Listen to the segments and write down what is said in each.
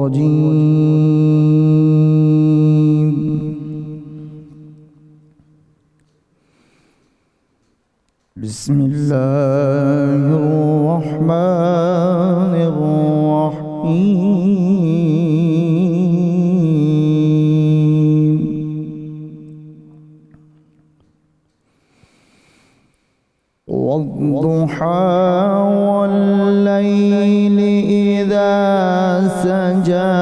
الرجيم بسم الله الرحمن الرحيم والضحى والليل إذا سجى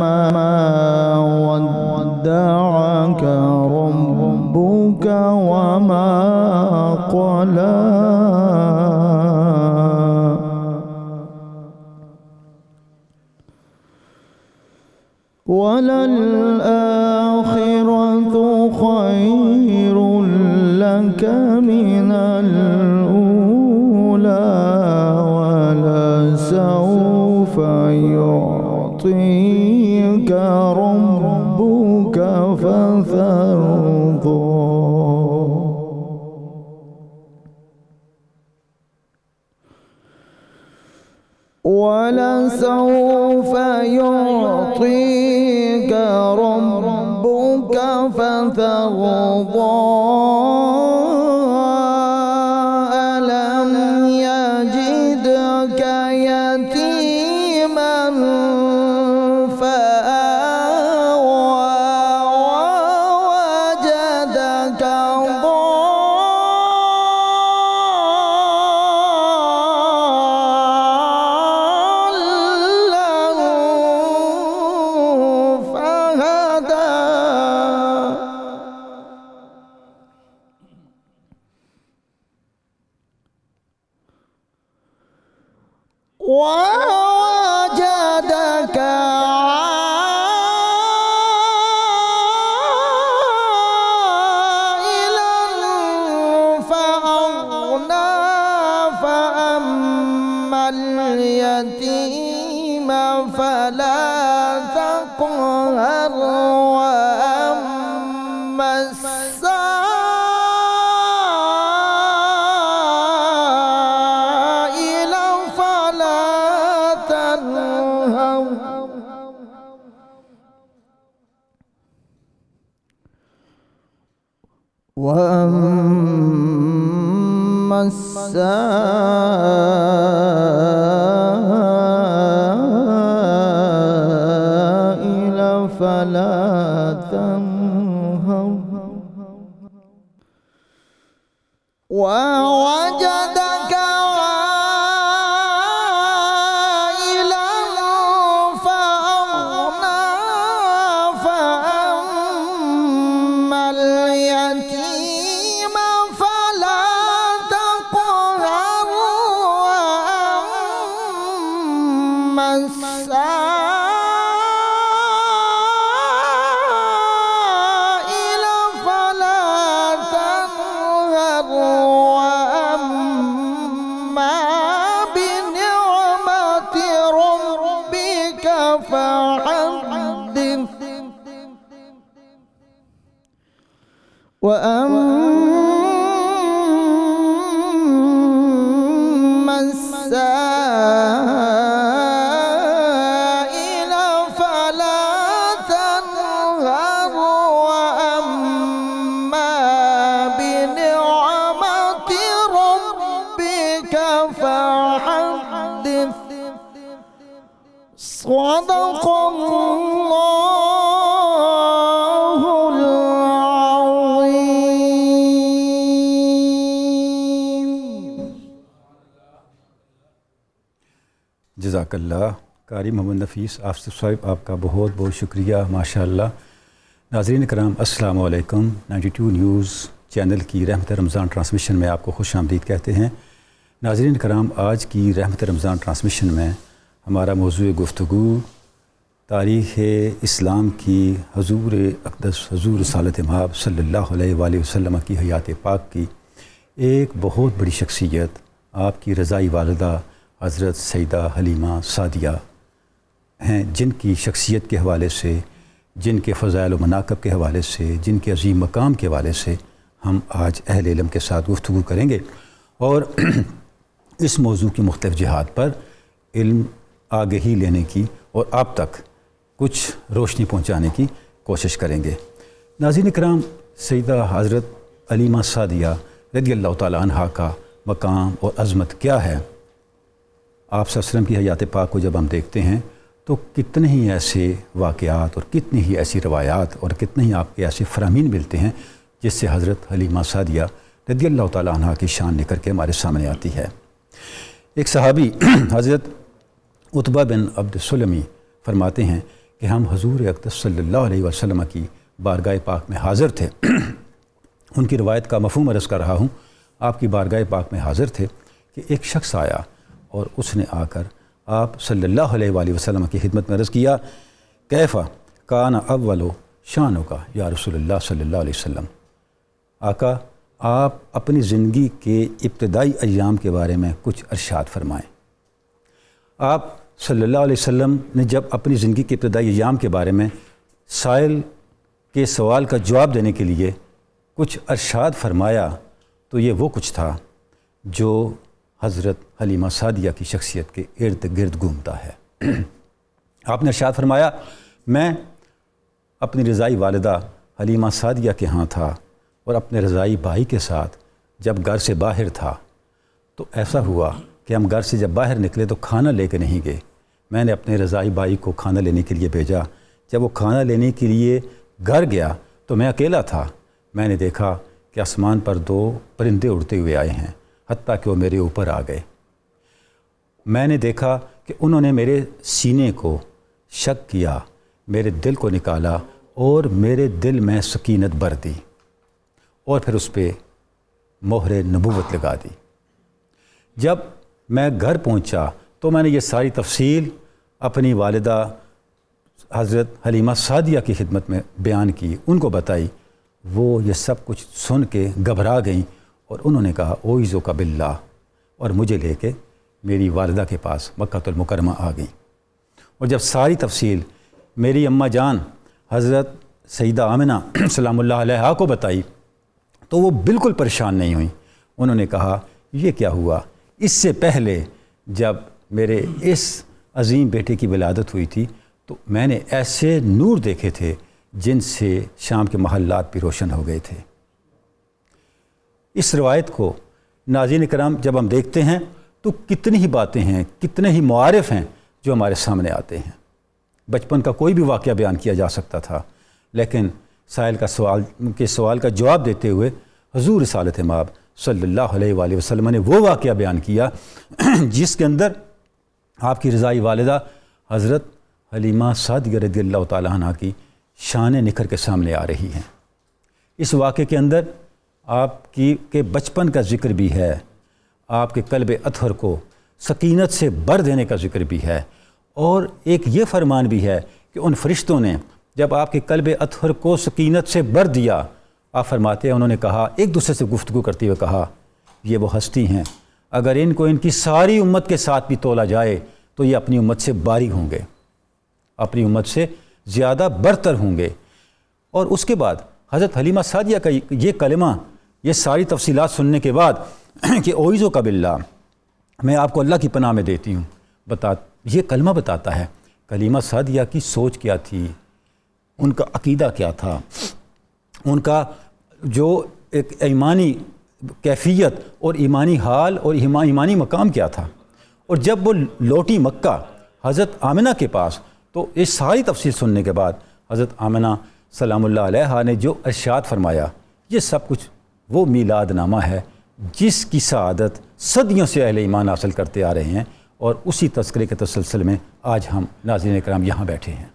ما ودعك ربك وما قلى وللآخرة خير لك من الأولى ولسوف يعطيك ربك فترضى ولسوف يعطيك ربك فترضى ألم يجدك يتيما فآوى ووجدك ووجدك عائلا فأغنى فأما اليتيم فلا تقهر وأما وأما السائل فلا تنهر ووجدك عائلا فأغنى فأما اليتيم فلا تقهر وأما السائل فلا تنهر وأما بنعمة ربك فحدث وأما السائل فلا تنهر وأما بنعمة ربك فحدث صدق الله العظيم. جزاک اللہ قاری محمد نفیس آصف صاحب، آپ کا بہت بہت شکریہ، ماشاءاللہ۔ ناظرین کرام السلام علیکم۔ 92 نیوز چینل کی رحمت رمضان ٹرانسمیشن میں آپ کو خوش آمدید کہتے ہیں۔ ناظرین کرام، آج کی رحمت رمضان ٹرانسمیشن میں ہمارا موضوع گفتگو تاریخ اسلام کی حضور اقدس حضور رسالت مآب صلی اللہ علیہ وآلہ وسلم کی حیات پاک کی ایک بہت بڑی شخصیت، آپ کی رضائی والدہ حضرت سیدہ حلیمہ سعدیہ ہیں، جن کی شخصیت کے حوالے سے، جن کے فضائل و مناقب کے حوالے سے، جن کے عظیم مقام کے حوالے سے ہم آج اہل علم کے ساتھ گفتگو کریں گے، اور اس موضوع کی مختلف جہات پر علم آگہی لینے کی اور آپ تک کچھ روشنی پہنچانے کی کوشش کریں گے۔ ناظرین کرام، سیدہ حضرت حلیمہ سعدیہ رضی اللہ تعالیٰ عنہا کا مقام اور عظمت کیا ہے؟ آپ صلی اللہ علیہ وسلم کی حیات پاک کو جب ہم دیکھتے ہیں تو کتنے ہی ایسے واقعات اور کتنی ہی ایسی روایات اور کتنے ہی آپ کے ایسے فرامین ملتے ہیں جس سے حضرت حلیمہ سعدیہ رضی اللہ تعالیٰ عنہا کی شان نکل کے ہمارے سامنے آتی ہے۔ ایک صحابی حضرت عتبہ بن عبد السلمی فرماتے ہیں کہ ہم حضور اقدس صلی اللہ علیہ وسلم کی بارگاہ پاک میں حاضر تھے۔ ان کی روایت کا مفہوم عرض کر رہا ہوں۔ آپ کی بارگاہ پاک میں حاضر تھے کہ ایک شخص آیا اور اس نے آ کر آپ صلی اللہ علیہ وآلہ وسلم کی خدمت میں عرض کیا، کیفا کان اول شانو کا یا رسول اللہ صلی اللہ علیہ وسلم، آقا آپ اپنی زندگی کے ابتدائی ایام کے بارے میں کچھ ارشاد فرمائیں۔ آپ صلی اللہ علیہ وسلم نے جب اپنی زندگی کے ابتدائی ایام کے بارے میں سائل کے سوال کا جواب دینے کے لیے کچھ ارشاد فرمایا تو یہ وہ کچھ تھا جو حضرت حلیمہ سعدیہ کی شخصیت کے ارد گرد گھومتا ہے۔ آپ نے ارشاد فرمایا، میں اپنی رضائی والدہ حلیمہ سعدیہ کے ہاں تھا اور اپنے رضائی بھائی کے ساتھ جب گھر سے باہر تھا تو ایسا ہوا کہ ہم گھر سے جب باہر نکلے تو کھانا لے کے نہیں گئے۔ میں نے اپنے رضائی بھائی کو کھانا لینے کے لیے بھیجا۔ جب وہ کھانا لینے کے لیے گھر گیا تو میں اکیلا تھا۔ میں نے دیکھا کہ آسمان پر 2 پرندے اڑتے ہوئے آئے ہیں، حتیٰ کہ وہ میرے اوپر آ گئے۔ میں نے دیکھا کہ انہوں نے میرے سینے کو شک کیا، میرے دل کو نکالا اور میرے دل میں سکینت بھر دی اور پھر اس پہ مہر نبوت لگا دی۔ جب میں گھر پہنچا تو میں نے یہ ساری تفصیل اپنی والدہ حضرت حلیمہ سعدیہ کی خدمت میں بیان کی، ان کو بتائی۔ وہ یہ سب کچھ سن کے گھبرا گئیں اور انہوں نے کہا اوعیذ کا باللہ، اور مجھے لے کے میری والدہ کے پاس مکہ المکرمہ آ گئیں۔ اور جب ساری تفصیل میری اماں جان حضرت سیدہ آمنہ سلام اللہ علیہا کو بتائی تو وہ بالکل پریشان نہیں ہوئیں۔ انہوں نے کہا یہ کیا ہوا؟ اس سے پہلے جب میرے اس عظیم بیٹے کی ولادت ہوئی تھی تو میں نے ایسے نور دیکھے تھے جن سے شام کے محلات بھی روشن ہو گئے تھے۔ اس روایت کو ناظرین کرام جب ہم دیکھتے ہیں تو کتنی ہی باتیں ہیں، کتنے ہی معارف ہیں جو ہمارے سامنے آتے ہیں۔ بچپن کا کوئی بھی واقعہ بیان کیا جا سکتا تھا، لیکن سائل کا سوال کا جواب دیتے ہوئے حضور رسالت مآب صلی اللہ علیہ وآلہ وسلم نے وہ واقعہ بیان کیا جس کے اندر آپ کی رضائی والدہ حضرت حلیمہ سعدیہ رضی اللہ تعالیٰ عنہ کی شانیں نکھر کے سامنے آ رہی ہیں۔ اس واقعے کے اندر آپ کے بچپن کا ذکر بھی ہے، آپ کے قلب اطہر کو سکینت سے بھر دینے کا ذکر بھی ہے، اور ایک یہ فرمان بھی ہے کہ ان فرشتوں نے جب آپ کے قلب اطہر کو سکینت سے بھر دیا، آپ فرماتے ہیں انہوں نے کہا، ایک دوسرے سے گفتگو کرتے ہوئے کہا، یہ وہ ہستی ہیں، اگر ان کو ان کی ساری امت کے ساتھ بھی تولا جائے تو یہ اپنی امت سے باری ہوں گے، اپنی امت سے زیادہ برتر ہوں گے۔ اور اس کے بعد حضرت حلیمہ سعدیہ کا یہ کلمہ، یہ ساری تفصیلات سننے کے بعد کہ اوعیذ کا باللہ، میں آپ کو اللہ کی پناہ میں دیتی ہوں، یہ کلمہ بتاتا ہے حلیمہ سعدیہ کی سوچ کیا تھی، ان کا عقیدہ کیا تھا، ان کا جو ایک ایمانی کیفیت اور ایمانی حال اور ایمانی مقام کیا تھا۔ اور جب وہ لوٹی مکہ حضرت آمنہ کے پاس تو اس ساری تفصیل سننے کے بعد حضرت آمنہ سلام اللہ علیہا نے جو ارشاد فرمایا، یہ سب کچھ وہ میلاد نامہ ہے جس کی سعادت صدیوں سے اہل ایمان حاصل کرتے آ رہے ہیں، اور اسی تذکرے کے تسلسل میں آج ہم ناظرین کرام یہاں بیٹھے ہیں۔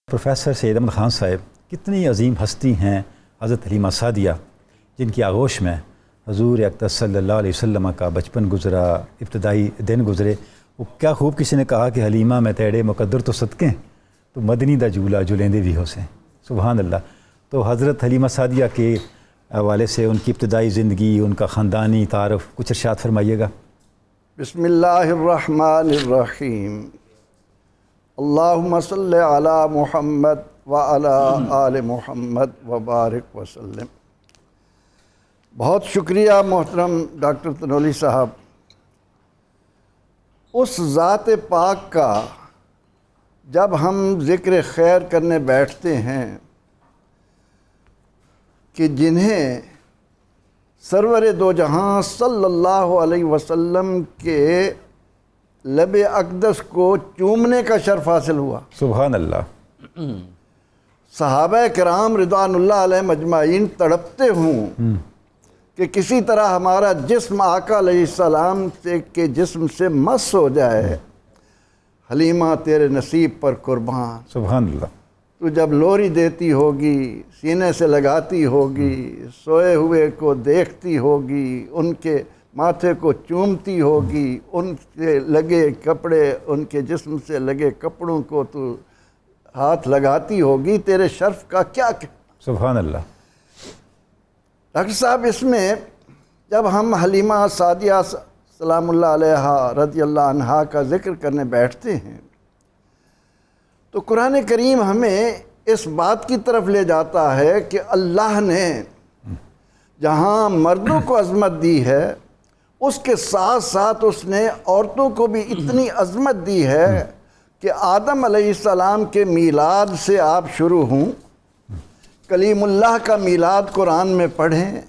پروفیسر سید احمد خان صاحب کتنی عظیم ہستی ہیں حضرت حلیمہ سعدیہ، جن کی آغوش میں حضور اقدس صلی اللہ علیہ وسلم کا بچپن گزرا، ابتدائی دن گزرے۔ وہ کیا خوب کسی نے کہا کہ حلیمہ میں تیڑے مقدر تو صدقیں تو مدنی دا جھولا جھولیندے بھی ہو سے، سبحان اللہ۔ تو حضرت حلیمہ سعدیہ کے حوالے سے ان کی ابتدائی زندگی، ان کا خاندانی تعارف کچھ ارشاد فرمائیے گا۔ بسم اللہ الرحمن الرحیم اللہم صلی علی محمد وعلی آل محمد وبارک وسلم۔ بہت شکریہ محترم ڈاکٹر تنولی صاحب، اس ذات پاک کا جب ہم ذکر خیر کرنے بیٹھتے ہیں کہ جنہیں سرور دو جہاں صلی اللہ علیہ وسلم کے لب اقدس کو چومنے کا شرف حاصل ہوا، سبحان اللہ۔ صحابہ کرام رضوان اللہ علیہ مجمعین تڑپتے ہوں کہ کسی طرح ہمارا جسم آقا علیہ السلام کے جسم سے مس ہو جائے۔ حلیمہ تیرے نصیب پر قربان، سبحان اللہ۔ تو جب لوری دیتی ہوگی، سینے سے لگاتی ہوگی، سوئے ہوئے کو دیکھتی ہوگی، ان کے ماتھے کو چومتی ہوگی، ان کے لگے کپڑے، ان کے جسم سے لگے کپڑوں کو تو ہاتھ لگاتی ہوگی، تیرے شرف کا کیا سبحان اللہ۔ ڈاکٹر صاحب، اس میں جب ہم حلیمہ سعدیہ سلام اللہ علیہا رضی اللہ عنہا کا ذکر کرنے بیٹھتے ہیں تو قرآن کریم ہمیں اس بات کی طرف لے جاتا ہے کہ اللہ نے جہاں مردوں کو عظمت دی ہے، اس کے ساتھ ساتھ اس نے عورتوں کو بھی اتنی عظمت دی ہے کہ آدم علیہ السلام کے میلاد سے آپ شروع ہوں، کلیم اللہ کا میلاد قرآن میں پڑھیں،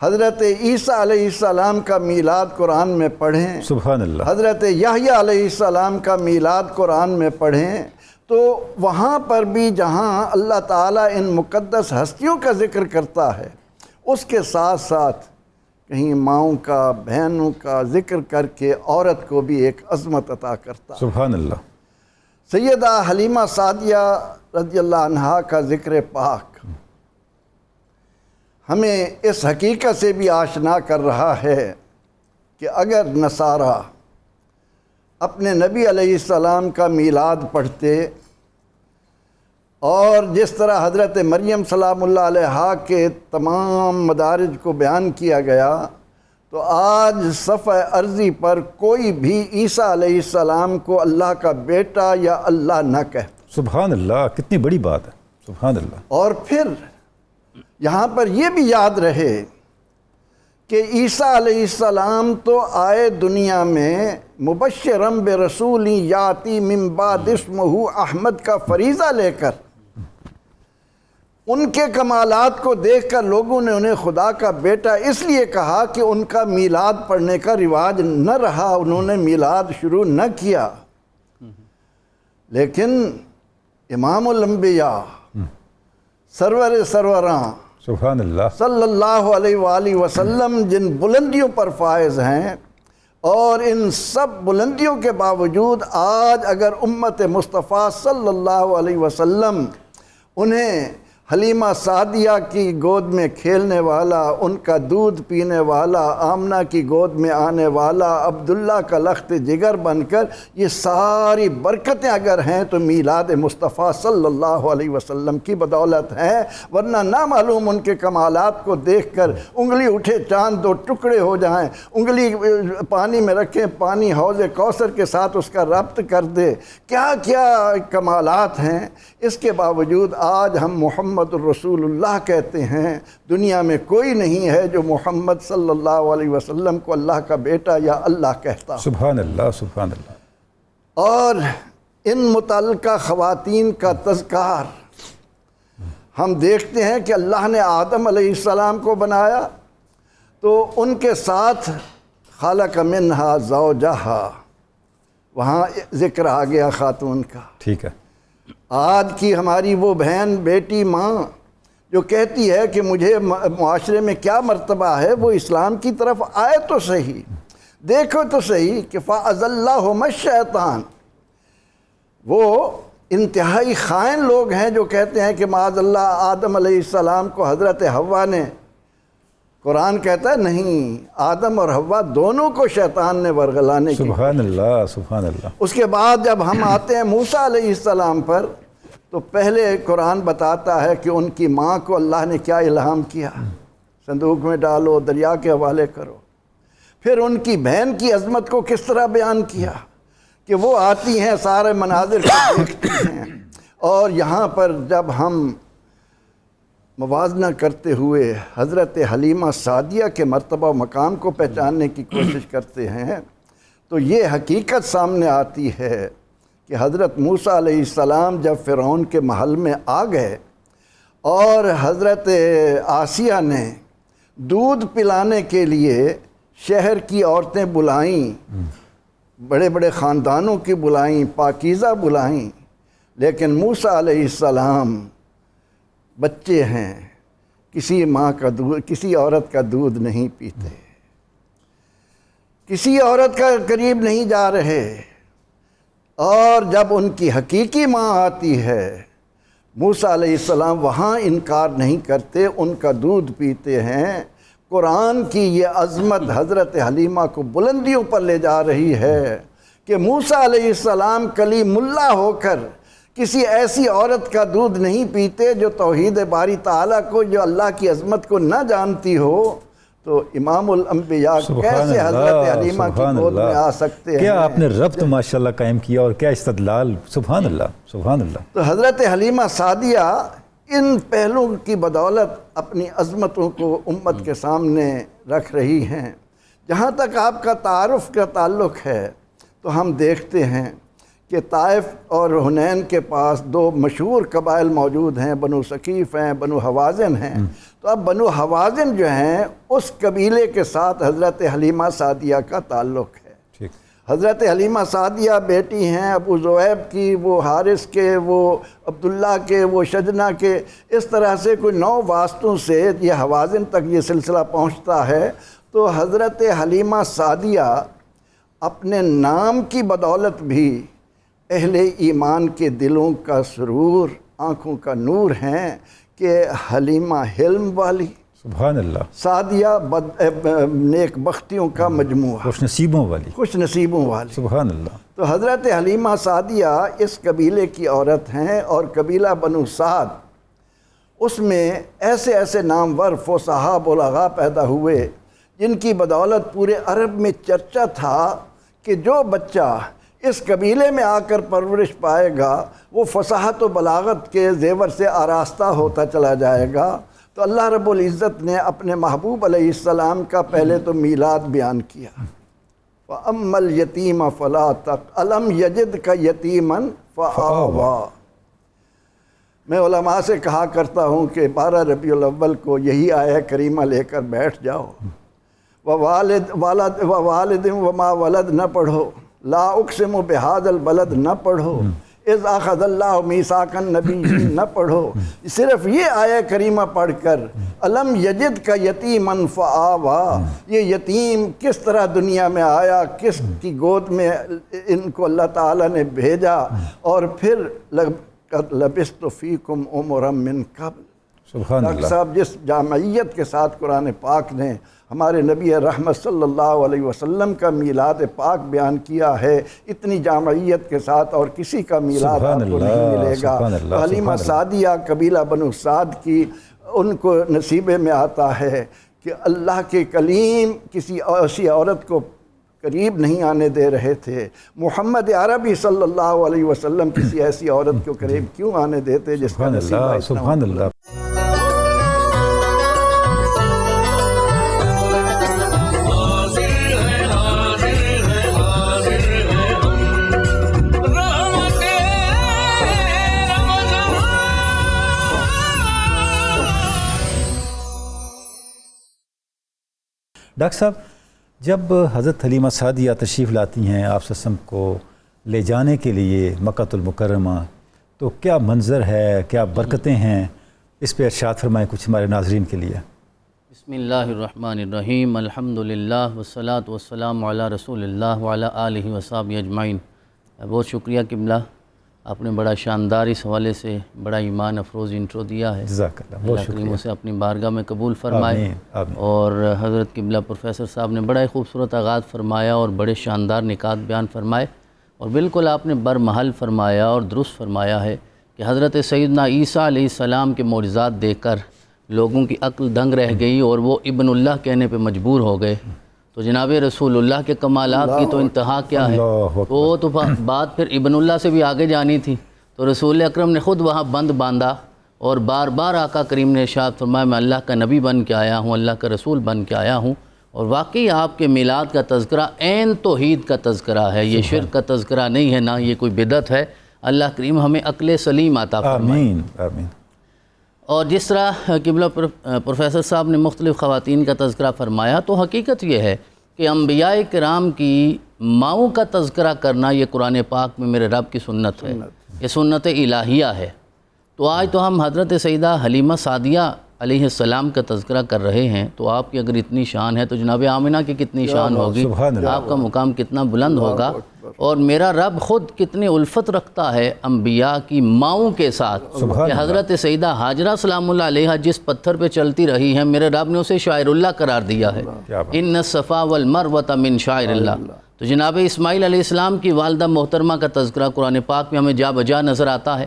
حضرت عیسیٰ علیہ السلام کا میلاد قرآن میں پڑھیں، سبحان اللہ۔ حضرت یحییٰ علیہ السلام کا میلاد قرآن میں پڑھیں، تو وہاں پر بھی جہاں اللہ تعالیٰ ان مقدس ہستیوں کا ذکر کرتا ہے، اس کے ساتھ ساتھ کہیں ماؤں کا، بہنوں کا ذکر کر کے عورت کو بھی ایک عظمت عطا کرتا ہے۔ سبحان اللہ۔ سیدہ حلیمہ سعدیہ رضی اللہ عنہا کا ذکر پاک ہمیں اس حقیقت سے بھی آشنا کر رہا ہے کہ اگر نصارہ اپنے نبی علیہ السلام کا میلاد پڑھتے اور جس طرح حضرت مریم سلام اللہ علیہا کے تمام مدارج کو بیان کیا گیا، تو آج صفحہ ارضی پر کوئی بھی عیسیٰ علیہ السلام کو اللہ کا بیٹا یا اللہ نہ کہتا۔ سبحان اللہ، کتنی بڑی بات ہے، سبحان اللہ۔ اور پھر یہاں پر یہ بھی یاد رہے کہ عیسیٰ علیہ السلام تو آئے دنیا میں مبشرم برسول یاتی من بعد اسمہ احمد کا فریضہ لے کر، ان کے کمالات کو دیکھ کر لوگوں نے انہیں خدا کا بیٹا اس لیے کہا کہ ان کا میلاد پڑھنے کا رواج نہ رہا، انہوں نے میلاد شروع نہ کیا۔ لیکن امام الانبیاء، سرور سروراں سبحان اللہ۔ صلی اللہ علیہ وآلہ وسلم جن بلندیوں پر فائز ہیں، اور ان سب بلندیوں کے باوجود آج اگر امت مصطفیٰ صلی اللہ علیہ وسلم انہیں حلیمہ سعدیہ کی گود میں کھیلنے والا، ان کا دودھ پینے والا، آمنہ کی گود میں آنے والا، عبداللہ کا لخت جگر بن کر، یہ ساری برکتیں اگر ہیں تو میلاد مصطفیٰ صلی اللہ علیہ وسلم کی بدولت ہیں، ورنہ نامعلوم ان کے کمالات کو دیکھ کر انگلی اٹھے چاند دو ٹکڑے ہو جائیں، انگلی پانی میں رکھیں، پانی حوض کوثر کے ساتھ اس کا ربط کر دے، کیا کیا کمالات ہیں۔ اس کے باوجود آج ہم محمد الرسول اللہ کہتے ہیں۔ دنیا میں کوئی نہیں ہے جو محمد صلی اللہ علیہ وسلم کو اللہ کا بیٹا یا اللہ کہتا۔ سبحان اللہ، سبحان اللہ۔ اور ان متعلقہ خواتین کا تذکار ہم دیکھتے ہیں کہ اللہ نے آدم علیہ السلام کو بنایا تو ان کے ساتھ خلق منہا زوجہا، وہاں ذکر آ گیا خاتون کا۔ ٹھیک ہے۔ آج کی ہماری وہ بہن، بیٹی، ماں جو کہتی ہے کہ مجھے معاشرے میں کیا مرتبہ ہے، وہ اسلام کی طرف آئے تو صحیح، دیکھو تو صحیح کہ فَأَزَلَّهُمَ الشَّيْطَانُ، وہ انتہائی خائن لوگ ہیں جو کہتے ہیں کہ معاذ اللہ آدم علیہ السلام کو حضرت حوا نے، قرآن کہتا ہے نہیں، آدم اور حوا دونوں کو شیطان نے ورغلانے کی۔ سبحان اللہ، سبحان اللہ۔ اس کے بعد جب ہم آتے ہیں موسیٰ علیہ السلام پر تو پہلے قرآن بتاتا ہے کہ ان کی ماں کو اللہ نے کیا الہام کیا، صندوق میں ڈالو، دریا کے حوالے کرو۔ پھر ان کی بہن کی عظمت کو کس طرح بیان کیا کہ وہ آتی ہیں سارے مناظر کو دیکھتی ہیں، اور یہاں پر جب ہم موازنہ کرتے ہوئے حضرت حلیمہ سعدیہ کے مرتبہ و مقام کو پہچاننے کی کوشش کرتے ہیں تو یہ حقیقت سامنے آتی ہے کہ حضرت موسیٰ علیہ السلام جب فرعون کے محل میں آ گئے اور حضرت آسیہ نے دودھ پلانے کے لیے شہر کی عورتیں بلائیں، بڑے بڑے خاندانوں کی بلائیں، پاکیزہ بلائیں، لیکن موسیٰ علیہ السلام بچے ہیں، کسی ماں کا دودھ، کسی عورت کا دودھ نہیں پیتے، کسی عورت کا قریب نہیں جا رہے، اور جب ان کی حقیقی ماں آتی ہے موسیٰ علیہ السلام وہاں انکار نہیں کرتے، ان کا دودھ پیتے ہیں۔ قرآن کی یہ عظمت حضرت حلیمہ کو بلندیوں پر لے جا رہی ہے کہ موسیٰ علیہ السلام کلیم اللہ ہو کر کسی ایسی عورت کا دودھ نہیں پیتے جو توحید باری تعالیٰ کو، جو اللہ کی عظمت کو نہ جانتی ہو، تو امام الانبیاء کیسے حضرت حلیمہ کی گود میں آ سکتے ہیں؟ کیا آپ نے ربط ماشاءاللہ قائم کیا اور کیا استدلال، سبحان اللہ سبحان اللہ۔ تو حضرت حلیمہ سعدیہ ان پہلوؤں کی بدولت اپنی عظمتوں کو امت کے سامنے رکھ رہی ہیں۔ جہاں تک آپ کا تعارف کا تعلق ہے تو ہم دیکھتے ہیں کہ طائف اور حنین کے پاس دو مشہور قبائل موجود ہیں، بنو ثقیف ہیں، بنو حوازن ہیں۔ تو اب بنو حوازن جو ہیں اس قبیلے کے ساتھ حضرت حلیمہ سعدیہ کا تعلق ہے۔ حضرت حلیمہ سعدیہ بیٹی ہیں ابو زویب کی، وہ حارث کے، وہ عبداللہ کے، وہ شجنہ کے، اس طرح سے کوئی 9 واسطوں سے یہ حوازن تک یہ سلسلہ پہنچتا ہے۔ تو حضرت حلیمہ سعدیہ اپنے نام کی بدولت بھی اہل ایمان کے دلوں کا سرور، آنکھوں کا نور ہیں کہ حلیمہ حلم والی، سبحان اللہ، سعدیہ نیک بختیوں کا مجموعہ، خوش نصیبوں والی، خوش نصیبوں والی۔ سبحان اللہ۔ تو حضرت حلیمہ سعدیہ اس قبیلے کی عورت ہیں، اور قبیلہ بنو سعد، اس میں ایسے ایسے نامور فصحاء بلغاء پیدا ہوئے جن کی بدولت پورے عرب میں چرچا تھا کہ جو بچہ اس قبیلے میں آ کر پرورش پائے گا وہ فصاحت و بلاغت کے زیور سے آراستہ ہوتا چلا جائے گا۔ تو اللہ رب العزت نے اپنے محبوب علیہ السلام کا پہلے تو میلاد بیان کیا، وَأَمَّا الْيَتِيمَ فَلَا تَقْهَرْ أَلَمْ يَجِدْكَ يَتِيمًا فَآوَىٰ۔ میں علماء سے کہا کرتا ہوں کہ 12 ربیع الاول کو یہی آیہ کریمہ لے کر بیٹھ جاؤ، وَوَالِدٍ وَمَا وَلَد نہ پڑھو، لا اقسم بہذا البلد نہ پڑھو، اذ اخذ اللہ میثاق النبیین نہ پڑھو۔ صرف یہ آیہ کریمہ پڑھ کر الم یجد کا یتیما فآویٰ، یہ یتیم کس طرح دنیا میں آیا، کس کی گود میں ان کو اللہ تعالیٰ نے بھیجا، اور پھر لبثت فیکم عمرا من قبل۔ سبحان اللہ۔ ڈاکٹر صاحب جس جامعیت کے ساتھ قرآن پاک نے ہمارے نبی رحمت صلی اللہ علیہ وسلم کا میلاد پاک بیان کیا ہے، اتنی جامعیت کے ساتھ اور کسی کا میلاد آپ کو نہیں ملے گا۔ حلیمہ سعدیہ قبیلہ بنو سعد کی، ان کو نصیبے میں آتا ہے کہ اللہ کے کلیم کسی ایسی عورت کو قریب نہیں آنے دے رہے تھے، محمد عربی صلی اللہ علیہ وسلم کسی ایسی عورت کو قریب کیوں آنے دیتے جس کا نصیبہ اتنا ہو۔ سبحان اللہ۔ ڈاکٹر صاحب، جب حضرت حلیمہ سعدیہ تشریف لاتی ہیں آپ صلی اللہ علیہ وسلم کو لے جانے کے لیے مکہ المکرمہ، تو کیا منظر ہے، کیا برکتیں ہیں، اس پہ ارشاد فرمائیں کچھ ہمارے ناظرین کے لیے۔ بسم اللہ الرحمن الرحیم، الحمدللہ والصلاة والسلام علی رسول اللہ وعلی آلہ وصحبہ اجمعین۔ بہت شکریہ قبلہ، آپ نے بڑا شاندار اس حوالے سے بڑا ایمان افروز انٹرو دیا ہے۔ جزاک اللہ، اللہ بہت کریم شکریہ۔ اسے اپنی بارگاہ میں قبول فرمائے۔ آمین، آمین۔ اور حضرت قبلہ پروفیسر صاحب نے بڑا ہی خوبصورت آغاز فرمایا اور بڑے شاندار نکات بیان فرمائے، اور بالکل آپ نے برمحل فرمایا اور درست فرمایا ہے کہ حضرت سیدنا عیسیٰ علیہ السلام کے معجزات دیکھ کر لوگوں کی عقل دنگ رہ گئی اور وہ ابن اللہ کہنے پہ مجبور ہو گئے۔ تو جناب رسول اللہ کے کمالات کی تو انتہا کیا ہے. وہ تو بات پھر ابن اللہ سے بھی آگے جانی تھی. تو رسول اکرم نے خود وہاں بند باندھا اور بار بار آقا کریم نے ارشاد فرمایا میں اللہ کا نبی بن کے آیا ہوں, اللہ کا رسول بن کے آیا ہوں. اور واقعی آپ کے میلاد کا تذکرہ عین توحید کا تذکرہ ہے, یہ شرک کا تذکرہ نہیں ہے, نہ یہ کوئی بدعت ہے. اللہ کریم ہمیں عقل سلیم عطا فرمائے. آمین آمین. اور جس طرح قبلہ پروفیسر صاحب نے مختلف خواتین کا تذکرہ فرمایا, تو حقیقت یہ ہے کہ انبیاء کرام کی ماؤں کا تذکرہ کرنا یہ قرآن پاک میں میرے رب کی سنت ہے, یہ سنت الہیہ ہے. تو آج تو ہم حضرت سیدہ حلیمہ سعدیہ علیہ السلام کا تذکرہ کر رہے ہیں. تو آپ کی اگر اتنی شان ہے تو جناب آمنہ کی کتنی شان ہوگی, آپ کا مقام کتنا بلند ہوگا. اور میرا رب خود کتنی الفت رکھتا ہے انبیاء کی ماؤں کے ساتھ, کہ حضرت سیدہ ہاجرہ سلام اللہ علیہا جس پتھر پہ چلتی رہی ہیں, میرے رب نے اسے شاعر اللہ قرار دیا ہے. ان الصفا والمروۃ من شاعر اللہ. تو جناب اسماعیل علیہ السلام کی والدہ محترمہ کا تذکرہ قرآن پاک میں ہمیں جا بجا نظر آتا ہے.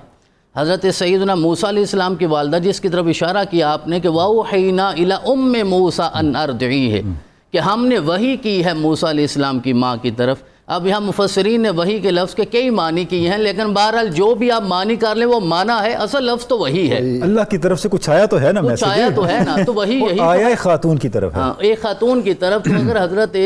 حضرت سیدنا موسیٰ علیہ السلام کی والدہ جس کی طرف اشارہ کیا آپ نے کہ وَأَوْحَيْنَا إِلَىٰ أُمِّ مُوسَىٰ أَنْ أَرْضِعِيهِ, کہ ہم نے وحی کی ہے موسیٰ علیہ السلام کی ماں کی طرف. اب یہاں مفسرین نے وحی کے لفظ کے کئی معنی کی ہیں, لیکن بہرحال جو بھی آپ معنی کر لیں وہ معنی ہے, اصل لفظ تو وہی ہے. اللہ کی طرف سے کچھ آیا تو ہے نا, کچھ آیا تو ہے نا, تو وہی یہی آیا خاتون کی طرف ہے. ہاں, ایک خاتون کی طرف. تو اگر حضرت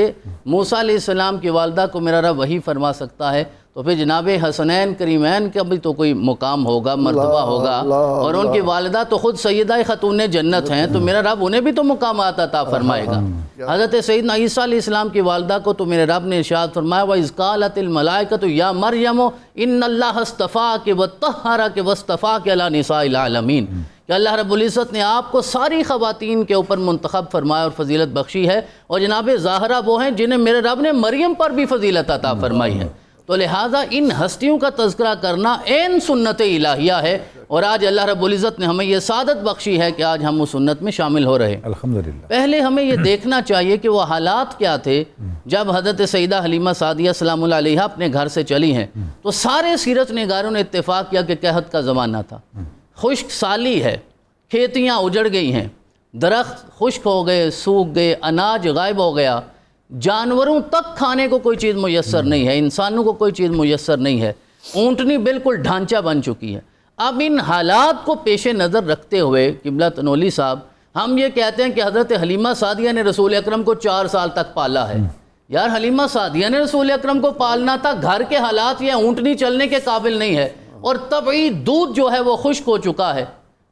موسیٰ علیہ السلام کی والدہ کو میرا رب وحی فرما سکتا ہے, تو پھر جناب حسنین کریمین کا بھی تو کوئی مقام ہوگا, مرتبہ ہوگا. اور ان کی والدہ تو خود سیدہ خاتون جنت ہیں, تو میرا رب انہیں بھی تو مقامات عطا فرمائے گا. حضرت سیدنا عیسیٰ علیہ السلام کی والدہ کو تو میرے رب نے ارشاد فرمایا وَإِذْ قَالَتِ الْمَلَائِكَةُ يَا مَرْيَمُ إِنَّ اللَّهَ اصْطَفَاكِ وَطَهَّرَكِ وَاصْطَفَاكِ عَلَىٰ نِسَاءِ الْعَالَمِينَ, کہ اللہ رب العزت نے آپ کو ساری خواتین کے اوپر منتخب فرمایا اور فضیلت بخشی ہے. اور جناب زہرا وہ ہیں جنہیں میرے رب نے مریم پر بھی فضیلت عطا فرمائی ہے. تو لہٰذا ان ہستیوں کا تذکرہ کرنا عین سنت الہیہ ہے. اور آج اللہ رب العزت نے ہمیں یہ سعادت بخشی ہے کہ آج ہم اس سنت میں شامل ہو رہے ہیں. الحمدللہ. پہلے ہمیں یہ دیکھنا چاہیے کہ وہ حالات کیا تھے جب حضرت سیدہ حلیمہ سعدیہ سلام اللہ علیہا اپنے گھر سے چلی ہیں. تو سارے سیرت نگاروں نے اتفاق کیا کہ قحط کا زمانہ تھا, خشک سالی ہے, کھیتیاں اجڑ گئی ہیں, درخت خشک ہو گئے, سوکھ گئے, اناج غائب ہو گیا, جانوروں تک کھانے کو کوئی چیز میسر نہیں ہے, انسانوں کو کوئی چیز میسر نہیں ہے, اونٹنی بالکل ڈھانچہ بن چکی ہے. اب ان حالات کو پیش نظر رکھتے ہوئے قبلہ تنولی صاحب, ہم یہ کہتے ہیں کہ حضرت حلیمہ سعدیہ نے رسول اکرم کو 4 سال تک پالا ہے. یار حلیمہ سعدیہ نے رسول اکرم کو پالنا تھا, گھر کے حالات یہ اونٹنی چلنے کے قابل نہیں ہے, اور طبعی دودھ جو ہے وہ خشک ہو چکا ہے,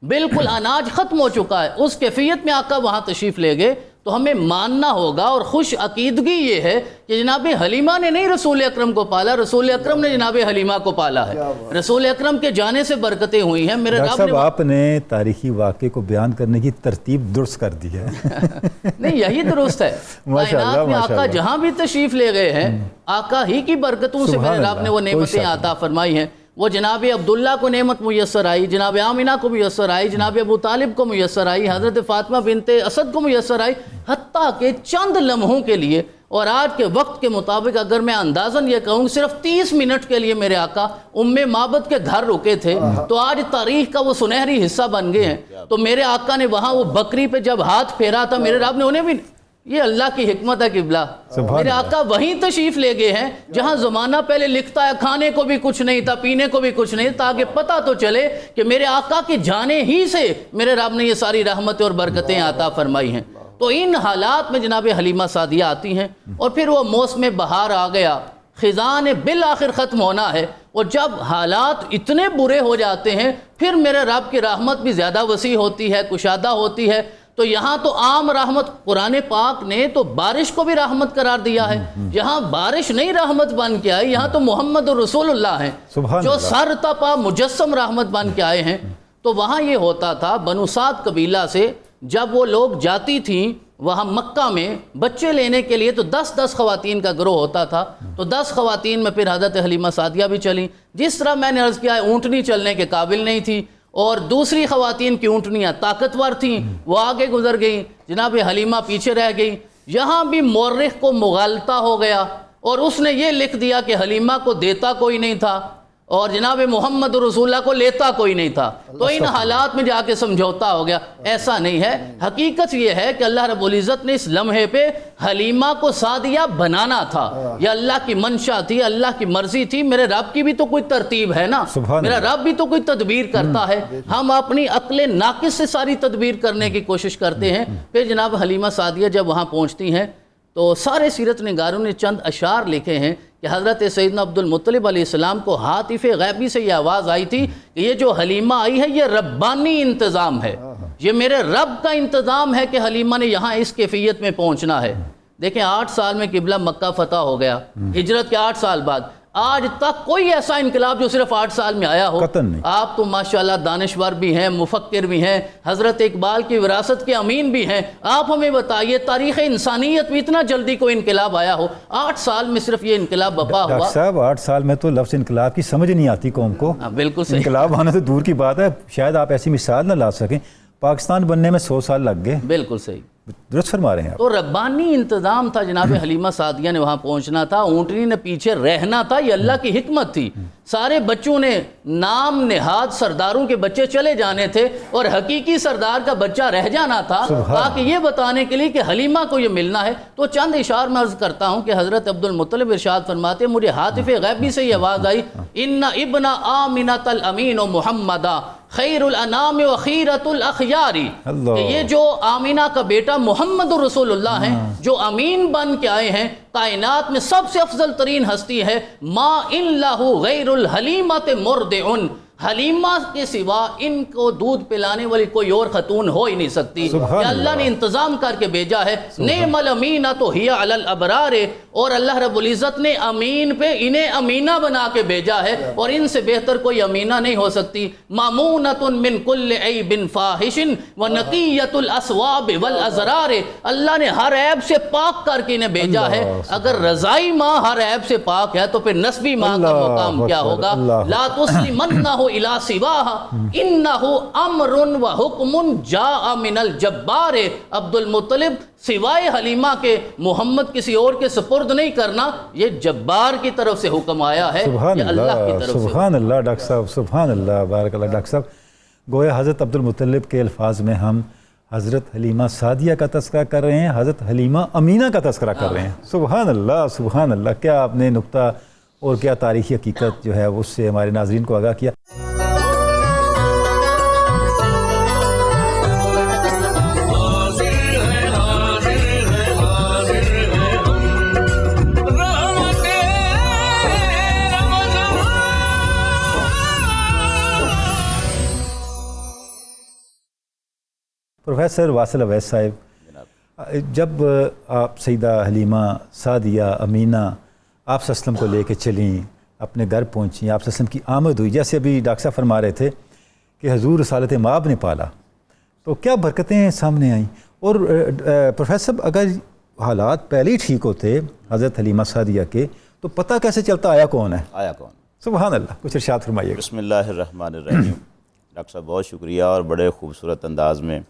بالکل اناج ختم ہو چکا ہے. اس کیفیت میں آقا وہاں تشریف لے گئے. تو ہمیں ماننا ہوگا, اور خوش عقیدگی یہ ہے کہ جناب حلیمہ نے نہیں رسول اکرم کو پالا, رسول اکرم نے جناب حلیمہ کو پالا ہے. رسول اکرم کے جانے سے برکتیں ہوئی ہیں. میرے ڈاکٹر صاحب آپ نے تاریخی واقعے کو بیان کرنے کی ترتیب درست کر دی ہے. نہیں یہی درست ہے. کائنات میں آقا جہاں بھی تشریف لے گئے ہیں, آقا ہی کی برکتوں سے میرے رب نے وہ نعمتیں عطا فرمائی ہیں. وہ جناب عبداللہ کو نعمت میسر آئی, جناب آمنہ کو میسر آئی, جناب ابو طالب کو میسر آئی, حضرت فاطمہ بنت اسد کو میسر آئی, حتیٰ کہ چند لمحوں کے لیے. اور آج کے وقت کے مطابق اگر میں اندازاً یہ کہوں صرف 30 منٹ کے لیے میرے آقا ام معبد کے گھر رکے تھے, تو آج تاریخ کا وہ سنہری حصہ بن گئے ہیں. تو میرے آقا نے وہاں وہ بکری پہ جب ہاتھ پھیرا تھا, میرے رب نے انہیں بھی, یہ اللہ کی حکمت ہے قبلہ, میرے آقا وہیں تشریف لے گئے ہیں جہاں زمانہ پہلے لکھتا ہے کھانے کو بھی کچھ نہیں تھا, پینے کو بھی کچھ نہیں, تاکہ پتہ تو چلے کہ میرے آقا کی جانے ہی سے میرے رب نے یہ ساری رحمتیں اور برکتیں عطا فرمائی ہیں. تو ان حالات میں جناب حلیمہ سعدیہ آتی ہیں, اور پھر وہ موسم بہار آ گیا, خزاں نے بالآخر ختم ہونا ہے. اور جب حالات اتنے برے ہو جاتے ہیں, پھر میرے رب کی رحمت بھی زیادہ وسیع ہوتی ہے, کشادہ ہوتی ہے. تو یہاں تو عام رحمت, قرآن پاک نے تو بارش کو بھی رحمت قرار دیا ہے. یہاں بارش نہیں رحمت بن کے آئی, یہاں تو محمد رسول اللہ ہیں جو سر تپا مجسم رحمت بن کے آئے ہیں. تو وہاں یہ ہوتا تھا, بنو سعد قبیلہ سے جب وہ لوگ جاتی تھیں وہاں مکہ میں بچے لینے کے لیے, تو 10 خواتین کا گروہ ہوتا تھا. تو 10 خواتین میں پھر حضرت حلیمہ سعدیہ بھی چلیں. جس طرح میں نے عرض کیا اونٹنی چلنے کے قابل نہیں تھی, اور دوسری خواتین کی اونٹنیاں طاقتور تھیں, وہ آگے گزر گئیں, جناب حلیمہ پیچھے رہ گئیں. یہاں بھی مورخ کو مغالطہ ہو گیا, اور اس نے یہ لکھ دیا کہ حلیمہ کو دیتا کوئی نہیں تھا, اور جناب محمد رسول اللہ کو لیتا کوئی نہیں تھا، تو ان حالات میں جا کے سمجھوتا ہو گیا۔ ایسا نہیں ہے، حقیقت یہ ہے کہ اللہ رب العزت نے اس لمحے پہ حلیمہ کو سعدیہ بنانا تھا، یہ اللہ کی منشا تھی، اللہ کی مرضی تھی۔ میرے رب کی بھی تو کوئی ترتیب ہے نا، میرا رب بھی تو کوئی تدبیر کرتا ہے، ہم اپنی عقل ناقص سے ساری تدبیر کرنے کی کوشش کرتے ہیں۔ پھر جناب حلیمہ سعدیہ جب وہاں پہنچتی ہیں تو سارے سیرت نگاروں نے چند اشعار لکھے ہیں کہ حضرت سیدنا عبد المطلب علیہ السلام کو ہاتف غیبی سے یہ آواز آئی تھی کہ یہ جو حلیمہ آئی ہے یہ ربانی انتظام ہے، یہ میرے رب کا انتظام ہے کہ حلیمہ نے یہاں اس کیفیت میں پہنچنا ہے۔ دیکھیں 8 سال میں قبلہ مکہ فتح ہو گیا، ہجرت کے 8 سال بعد، آج تک کوئی ایسا انقلاب جو صرف 8 سال میں آیا ہو۔ قطعاً نہیں۔ آپ تو ماشاءاللہ دانشور بھی ہیں، مفکر بھی ہیں، حضرت اقبال کی وراثت کے امین بھی ہیں، آپ ہمیں بتائیے تاریخ انسانیت میں اتنا جلدی کوئی انقلاب آیا ہو؟ 8 سال میں صرف یہ انقلاب بپا ہوا۔ ڈاکٹر صاحب 8 سال میں تو لفظ انقلاب کی سمجھ نہیں آتی قوم کو۔ بالکل صحیح، انقلاب آنا تو دور کی بات ہے، شاید آپ ایسی مثال نہ لا سکیں۔ پاکستان بننے میں 100 سال لگ گئے۔ بالکل صحیح، درست فرما رہے ہیں آپ۔ تو ربانی انتظام تھا، جناب حلیمہ سعدیہ نے وہاں پہنچنا تھا، اونٹنی نے پیچھے رہنا تھا، یہ اللہ کی حکمت تھی۔ سارے بچوں نے نام نہاد سرداروں کے بچے چلے جانے تھے اور حقیقی سردار کا بچہ رہ جانا تھا، تاکہ یہ بتانے کے لیے کہ حلیمہ کو یہ ملنا ہے۔ تو چند اشعار میں عرض کرتا ہوں کہ حضرت عبد المطلب ارشاد فرماتے ہیں، مجھے ہاتف غیبی سے یہ آواز آئی، ان ابن آمنۃ الامین محمدہ خیر الانام و خیرت الاخیاری، کہ یہ جو آمینہ کا بیٹا محمد رسول اللہ ہیں جو امین بن کے آئے ہیں، کائنات میں سب سے افضل ترین ہستی ہے، ما ان لہ غیر الحلیمۃ مردعن، حلیمہ کے سوا ان کو دودھ پلانے والی کوئی اور خاتون ہو ہی نہیں سکتی، کہ اللہ نے انتظام کر کے بھیجا ہے۔ نعم الامینۃ ہی علی الابرار، اور اللہ رب العزت نے امین پہ انہیں امینہ بنا کے بھیجا ہے، اور ان سے بہتر کوئی امینہ نہیں ہو سکتی۔ مامونۃ من کل عیب فاحش ونقیۃ الاسواب والازرار، اللہ نے ہر عیب سے پاک کر کے انہیں بھیجا ہے۔ اگر رضائی ماں ہر عیب سے پاک ہے تو پھر نسبی ماں کا مقام کیا ہوگا؟ لا تسلمنہ الی سواہا انہ امر و حکم جاء من الجبار، عبد المطلب سوائے حلیمہ کے محمد کسی اور کے سپرد نہیں کرنا، یہ جبار کی طرف سے حکم آیا ہے، یہ اللہ کی طرف سے۔ سبحان اللہ ڈاکٹر صاحب، سبحان اللہ، بارک اللہ۔ ڈاکٹر صاحب گویا حضرت عبد المطلب کے الفاظ میں ہم حضرت حلیمہ سعدیہ کا تذکرہ کر رہے ہیں، حضرت حلیمہ امینہ کا تذکرہ کر رہے ہیں۔ سبحان اللہ، سبحان اللہ، کیا آپ نے نقطہ اور کیا تاریخی حقیقت جو ہے اس سے ہمارے ناظرین کو آگاہ کیا۔ پروفیسر واصل اویس صاحب، جب آپ سیدہ حلیمہ سعدیہ امینہ آپ صلی اللہ علیہ وسلم کو لے کے چلیں، اپنے گھر پہنچیں، آپ صلی اللہ علیہ وسلم کی آمد ہوئی، جیسے ابھی ڈاکٹر صاحب فرما رہے تھے کہ حضور رسالت مآب نے پالا، تو کیا برکتیں سامنے آئیں؟ اور پروفیسر اگر حالات پہلے ہی ٹھیک ہوتے حضرت حلیمہ سعدیہ کے، تو پتہ کیسے چلتا آیا کون ہے؟ آیا کون؟ سبحان اللہ، کچھ ارشاد فرمائیے۔ بسم اللہ الرحمن الرحیم۔ ڈاکٹر صاحب بہت شکریہ، اور بڑے خوبصورت انداز میں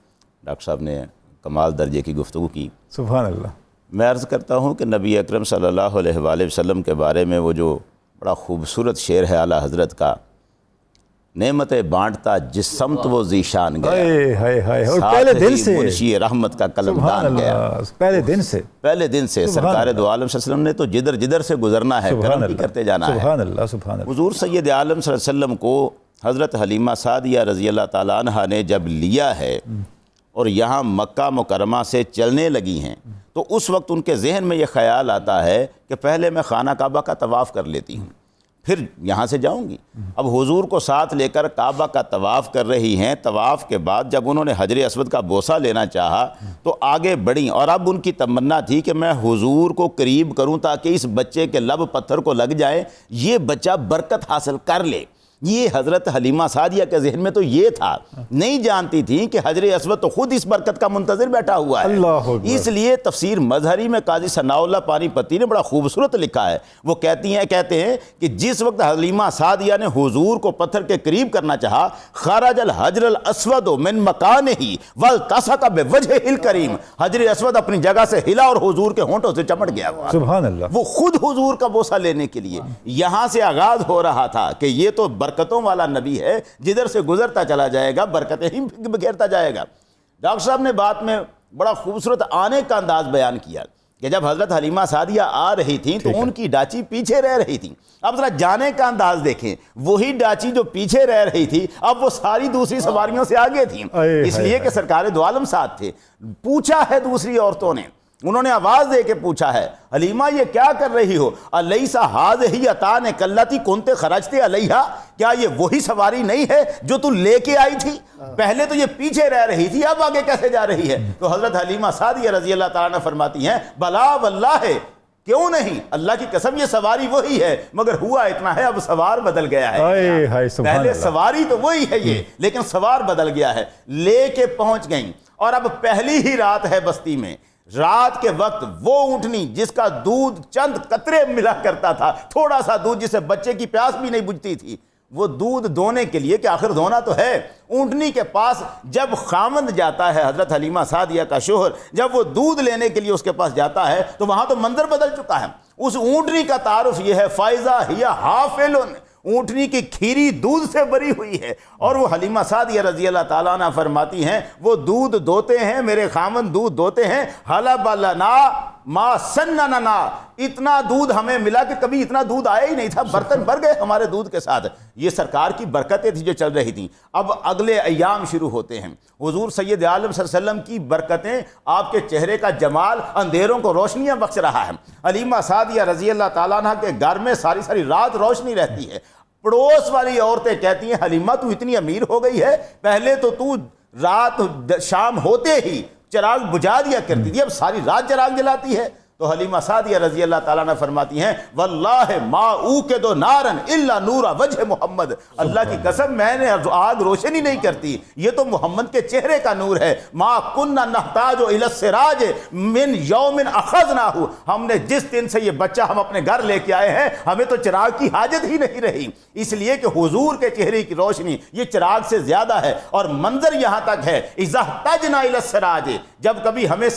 ڈاکٹر صاحب نے کمال درجے کی گفتگو کی۔ سبحان اللہ۔ میں عرض کرتا ہوں کہ نبی اکرم صلی اللہ علیہ وآلہ وسلم کے بارے میں وہ جو بڑا خوبصورت شعر ہے اعلیٰ حضرت کا، نعمتیں بانٹتا جس سمت وہ ذیشان گیا، اور پہلے دن سے منشی رحمت کا قلمدان گیا۔ پہلے دن سے سرکار دو عالم صلی اللہ علیہ وسلم نے تو جدر جدر سے گزرنا ہے، کرم بھی کرتے جانا ہے۔ سبحان اللہ، سبحان اللہ۔ حضور سید عالم صلی اللہ علیہ وسلم کو حضرت حلیمہ سعدیہ رضی اللہ تعالیٰ عنہ نے جب لیا ہے اور یہاں مکہ مکرمہ سے چلنے لگی ہیں، تو اس وقت ان کے ذہن میں یہ خیال آتا ہے کہ پہلے میں خانہ کعبہ کا طواف کر لیتی ہوں، پھر یہاں سے جاؤں گی۔ اب حضور کو ساتھ لے کر کعبہ کا طواف کر رہی ہیں، طواف کے بعد جب انہوں نے حجر اسود کا بوسہ لینا چاہا تو آگے بڑھیں، اور اب ان کی تمنا تھی کہ میں حضور کو قریب کروں تاکہ اس بچے کے لب پتھر کو لگ جائے، یہ بچہ برکت حاصل کر لے۔ یہ حضرت حلیمہ سعدیہ کے ذہن میں تو یہ تھا، نہیں جانتی تھی کہ حجر اسود تو خود اس برکت کا منتظر بیٹھا ہوا ہے۔ اللہ اکبر۔ اس لیے تفسیر مظہری میں قاضی ثناء اللہ پانی پتی نے بڑا خوبصورت لکھا ہے، وہ کہتے ہیں کہ جس وقت حلیمہ سعدیہ نے حضور کو پتھر کے قریب کرنا چاہا، خرج الحجر الاسود من مکانہ والتصق بوجہ الکریم، حجر اسود اپنی جگہ سے ہلا اور حضور کے ہونٹوں سے چمٹ گیا۔ سبحان اللہ۔ وہ خود حضور کا بوسہ لینے کے لیے یہاں سے آغاز ہو رہا تھا کہ یہ تو برکتوں والا نبی ہے، جدھر سے گزرتا چلا جائے گا برکتیں ہی بکھیرتا جائے گا۔ ڈاکٹر صاحب نے بات میں بڑا خوبصورت آنے کا انداز بیان کیا کہ جب حضرت حلیمہ سعدیہ آ رہی تھیں تو ان کی ڈاچی پیچھے رہ رہی تھی۔ اب ذرا جانے کا انداز دیکھیں، وہی ڈاچی جو پیچھے رہ رہی تھی اب وہ ساری دوسری سواریوں سے آگے تھیں، اس لیے کہ سرکار دو عالم ساتھ تھے۔ پوچھا ہے دوسری عورتوں نے، انہوں نے آواز دے کے پوچھا ہے، حلیمہ یہ کیا کر رہی ہو؟ الیس ھذہ اتان کلتی کنت خرجت علیہا، کیا یہ وہی سواری نہیں ہے جو تو لے کے آئی تھی؟ پہلے تو یہ پیچھے رہ رہی تھی، اب آگے کیسے جا رہی ہے؟ تو حضرت حلیمہ سعدیہ رضی اللہ تعالیٰ عنہ فرماتی ہیں، بلا واللہ، کیوں نہیں، اللہ کی قسم یہ سواری وہی ہے، مگر ہوا اتنا ہے اب سوار بدل گیا ہے۔ پہلے سواری تو وہی ہے یہ، لیکن سوار بدل گیا ہے۔ لے کے پہنچ گئیں، اور اب پہلی ہی رات ہے بستی میں۔ رات کے وقت وہ اونٹنی جس کا دودھ چند قطرے ملا کرتا تھا، تھوڑا سا دودھ جسے بچے کی پیاس بھی نہیں بجھتی تھی، وہ دودھ دونے کے لیے کہ آخر دھونا تو ہے، اونٹنی کے پاس جب خامند جاتا ہے، حضرت حلیمہ سعدیہ کا شوہر جب وہ دودھ لینے کے لیے اس کے پاس جاتا ہے تو وہاں تو منظر بدل چکا ہے۔ اس اونٹنی کا تعارف یہ ہے، فائزہ ہی حافل، اونٹنی کی کھیری دودھ سے بری ہوئی ہے، اور وہ حلیمہ سعدیہ رضی اللہ تعالیٰ عنہ فرماتی ہیں وہ دودھ دوتے ہیں، میرے خامن دودھ دوتے ہیں، حلب لنا ما سنننا، اتنا دودھ ہمیں ملا کہ کبھی اتنا دودھ آیا ہی نہیں تھا، برتن بھر گئے ہمارے دودھ کے ساتھ۔ یہ سرکار کی برکتیں تھیں جو چل رہی تھیں۔ اب اگلے ایام شروع ہوتے ہیں، حضور سید عالم صلی اللہ علیہ وسلم کی برکتیں، آپ کے چہرے کا جمال اندھیروں کو روشنیاں بخش رہا ہے۔ حلیمہ سعدیہ رضی اللہ تعالیٰ عنہ کے گھر میں ساری رات روشنی رہتی ہے۔ پڑوس والی عورتیں کہتی ہیں، حلیمہ تو اتنی امیر ہو گئی ہے، پہلے تو رات شام ہوتے ہی چراغ بجھا دیا کرتی تھی، اب ساری رات چراغ جلاتی ہے۔ تو حلیمہ سعدیہ رضی اللہ تعالیٰ عنہ فرماتی ہیں، واللہ ما اوقد نارا الا نور وجہ محمد، اللہ کی قسم میں نے آگ روشنی نہیں کرتی، یہ تو محمد کے چہرے کا نور ہے۔ ما کنا نحتاج الی السراج من یوم اخذناہ، ہم نے جس دن سے یہ بچہ ہم اپنے گھر لے کے آئے ہیں ہمیں تو چراغ کی حاجت ہی نہیں رہی، اس لیے کہ حضور کے چہرے کی روشنی یہ چراغ سے زیادہ ہے۔ اور منظر یہاں تک ہے، اذا احتجنا الی السراج، جب کبھی ہمیں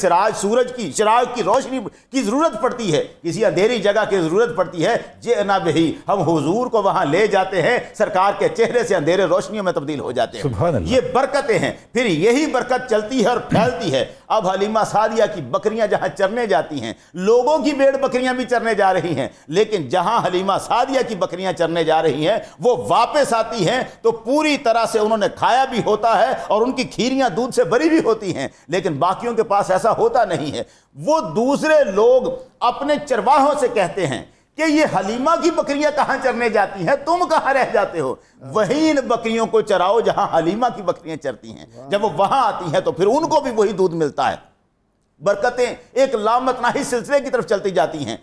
سورج کی چراغ کی روشنی کی ضرورت پڑتی ہے، کسی اندھیری جگہ کی ضرورت پڑتی ہے، جئنا بہی، ہم حضور کو وہاں لے جاتے ہیں، سرکار کے چہرے سے اندھیرے روشنیوں میں تبدیل ہو جاتے ہیں۔ سبحان اللہ۔ یہ برکتیں ہیں، پھر یہی برکت چلتی ہے اور پھیلتی ہے۔ اب حلیمہ سعدیہ کی بکریاں جہاں چرنے جاتی ہیں، لوگوں کی بھیڑ بکریاں بھی چرنے جا رہی ہیں، لیکن جہاں حلیمہ سعدیہ کی بکریاں چرنے جا رہی ہیں وہ واپس آتی ہیں تو پوری طرح سے انہوں نے کھایا بھی ہوتا ہے اور ان کی کھیریاں دودھ سے بری بھی ہوتی ہیں، لیکن باقیوں کے پاس ایسا ہوتا نہیں ہے۔ وہ دوسرے لوگ اپنے چرواہوں سے کہتے ہیں کہ یہ حلیمہ کی بکریاں کہاں چرنے جاتی ہیں، تم کہاں رہ جاتے ہو، وہیں ان بکریوں کو چراؤ جہاں حلیمہ کی بکریاں چرتی ہیں۔ جب وہ وہاں آتی ہیں تو پھر ان کو بھی وہی دودھ ملتا ہے۔ برکتیں ایک لامتناہی سلسلے کی طرف چلتی جاتی ہیں۔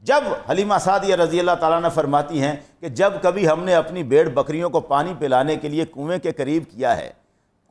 جب حلیمہ سعدیہ رضی اللہ تعالیٰ عنہ فرماتی ہیں کہ جب کبھی ہم نے اپنی بھیڑ بکریوں کو پانی پلانے کے لیے کنویں کے قریب کیا ہے،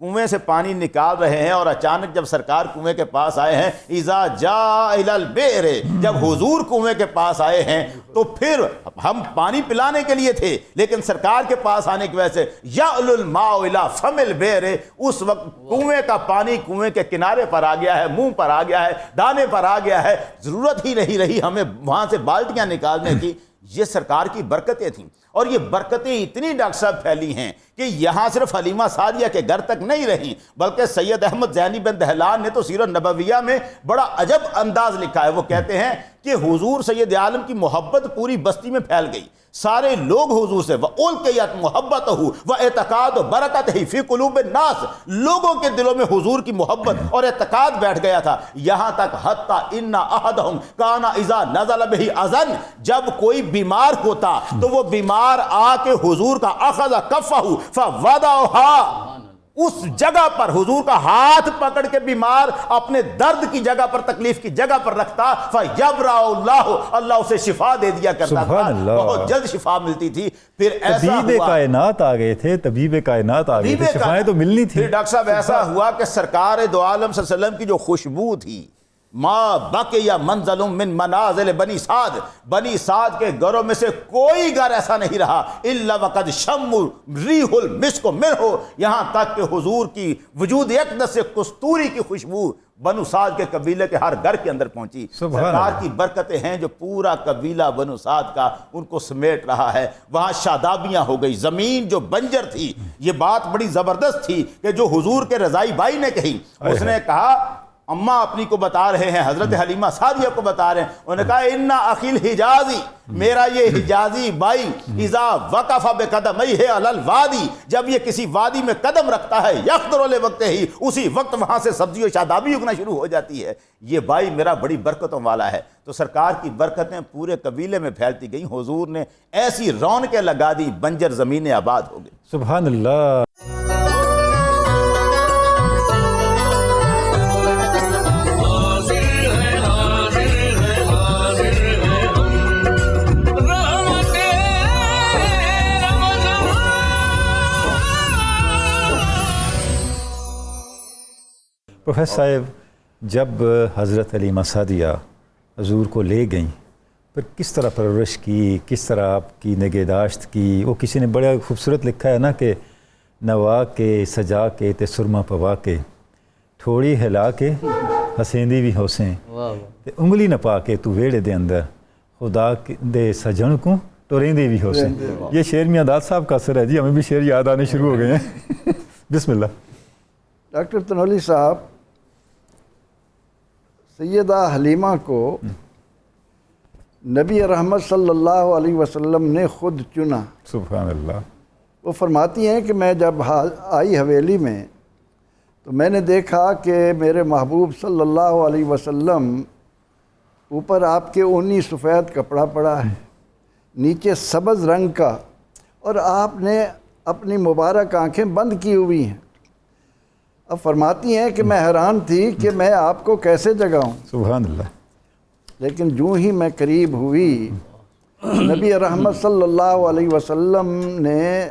کنویں سے پانی نکال رہے ہیں اور اچانک جب سرکار کنویں کے پاس آئے ہیں، اذا جاء الی البئر، جب حضور کنویں کے پاس آئے ہیں تو پھر ہم پانی پلانے کے لیے تھے، لیکن سرکار کے پاس آنے کی وجہ سے یعل الماء الی فم البئر، اس وقت کنویں کا پانی کنویں کے کنارے پر آ گیا ہے، منہ پر آ گیا ہے، دانے پر آ گیا ہے، ضرورت ہی نہیں رہی ہمیں وہاں سے بالٹیاں نکالنے کی۔ یہ سرکار کی برکتیں تھیں، اور یہ برکتیں اتنی ڈاکٹر صاحب پھیلی ہیں کہ یہاں صرف حلیمہ سعدیہ کے گھر تک نہیں رہیں، بلکہ سید احمد زینی بن دہلان نے تو سیرت نبویہ میں بڑا عجب انداز لکھا ہے۔ وہ کہتے ہیں کہ حضور سید عالم کی محبت پوری بستی میں پھیل گئی، سارے لوگ حضور سے وَأُلْقِيَتْ مُحَبَّتُهُ وَاعْتِقَادُ بَرَكَتِهِ فِي قُلُوبِ النَّاسِ، لوگوں کے دلوں میں حضور کی محبت اور اعتقاد بیٹھ گیا تھا، یہاں تک حتیٰ إِنَّ أَحَدَهُمْ كَانَ إِذَا نَزَلَ بِهِ أَذًا، جب کوئی بیمار ہوتا تو وہ بیمار آ کے حضور کا أَخَذَ كَفَّهُ فَوَضَعَهَا، اس جگہ پر حضور کا ہاتھ پکڑ کے بیمار اپنے درد کی جگہ پر، تکلیف کی جگہ پر رکھتا، فَيَبْرَأُ اللَّهُ، اللہ اسے شفا دے دیا کرتا تھا، بہت جلد شفا ملتی تھی۔ پھر ایسا ہوا، طبیب کائنات آ گئے تھے، طبیب کائنات آ گئے تھے، شفائیں تو ملنی تھی۔ پھر ڈاکٹر صاحب ایسا ہوا کہ سرکار دو عالم صلی اللہ علیہ وسلم کی جو خوشبو تھی، ما بقی منزل من منازل بنی سعد، بنی سعد کے گھروں میں سے کوئی گھر ایسا نہیں رہا الا وقد شم ریح المسک منہ، یہاں تک کہ حضور کی وجود اقدس سے کستوری کی خوشبو بنو سعد کے قبیلے کے ہر گھر کے اندر پہنچی۔ سرکار کی برکتیں ہیں جو پورا قبیلہ بنو سعد کا ان کو سمیٹ رہا ہے۔ وہاں شادابیاں ہو گئی، زمین جو بنجر تھی، یہ بات بڑی زبردست تھی کہ جو حضور کے رضائی بھائی نے کہی، اس نے کہا، اماں اپنی کو بتا رہے ہیں، حضرت حلیمہ سعدیہ کو بتا رہے ہیں، انہوں نے کہا اِنَّ اَخِي الْحِجَازِ، میرا یہ حجازی بھائی اِذَا وَقَفَ بِقَدَمَيْهِ عَلَى الْوَادِ، جب یہ کسی وادی میں قدم رکھتا ہے، يَخْضُرُ لِوَقْتِهِ، اسی وقت وہاں سے سبزی و شادابی اگنا شروع ہو جاتی ہے۔ یہ بھائی میرا بڑی برکتوں والا ہے۔ تو سرکار کی برکتیں پورے قبیلے میں پھیلتی گئیں، حضور نے ایسی رونقیں لگا دی، بنجر زمینیں آباد ہو گئی۔ سبحان اللہ۔ پروفیسر صاحب، جب حضرت حلیمہ سعدیہ حضور کو لے گئیں، پھر کس طرح پرورش کی، کس طرح آپ کی نگہداشت کی؟ وہ کسی نے بڑا خوبصورت لکھا ہے نا کہ نوا کے سجا کے تے سرما پوا کے، تھوڑی ہلا کے ہسیندی بھی ہوسیں، تے انگلی نہ پا کے تو ویڑے دے اندر خدا دے سجن کو ٹوریندی بھی ہوسیں۔ یہ شعر میاں داد صاحب کا اثر ہے جی، ہمیں بھی شعر یاد آنے شروع ہو گئے ہیں۔ بسم اللہ۔ ڈاکٹر تنولی صاحب، سیدہ حلیمہ کو نبی رحمت صلی اللہ علیہ وسلم نے خود چنا۔ سبحان اللہ۔ وہ فرماتی ہیں کہ میں جب آئی حویلی میں تو میں نے دیکھا کہ میرے محبوب صلی اللہ علیہ وسلم اوپر آپ کے اونی سفید کپڑا پڑا ہے، نیچے سبز رنگ کا، اور آپ نے اپنی مبارک آنکھیں بند کی ہوئی ہیں۔ اب فرماتی ہیں کہ میں حیران تھی کہ میں آپ کو کیسے جگاؤں۔ سبحان اللہ۔ لیکن جو ہی میں قریب ہوئی، نبی رحمت صلی اللہ علیہ وسلم نے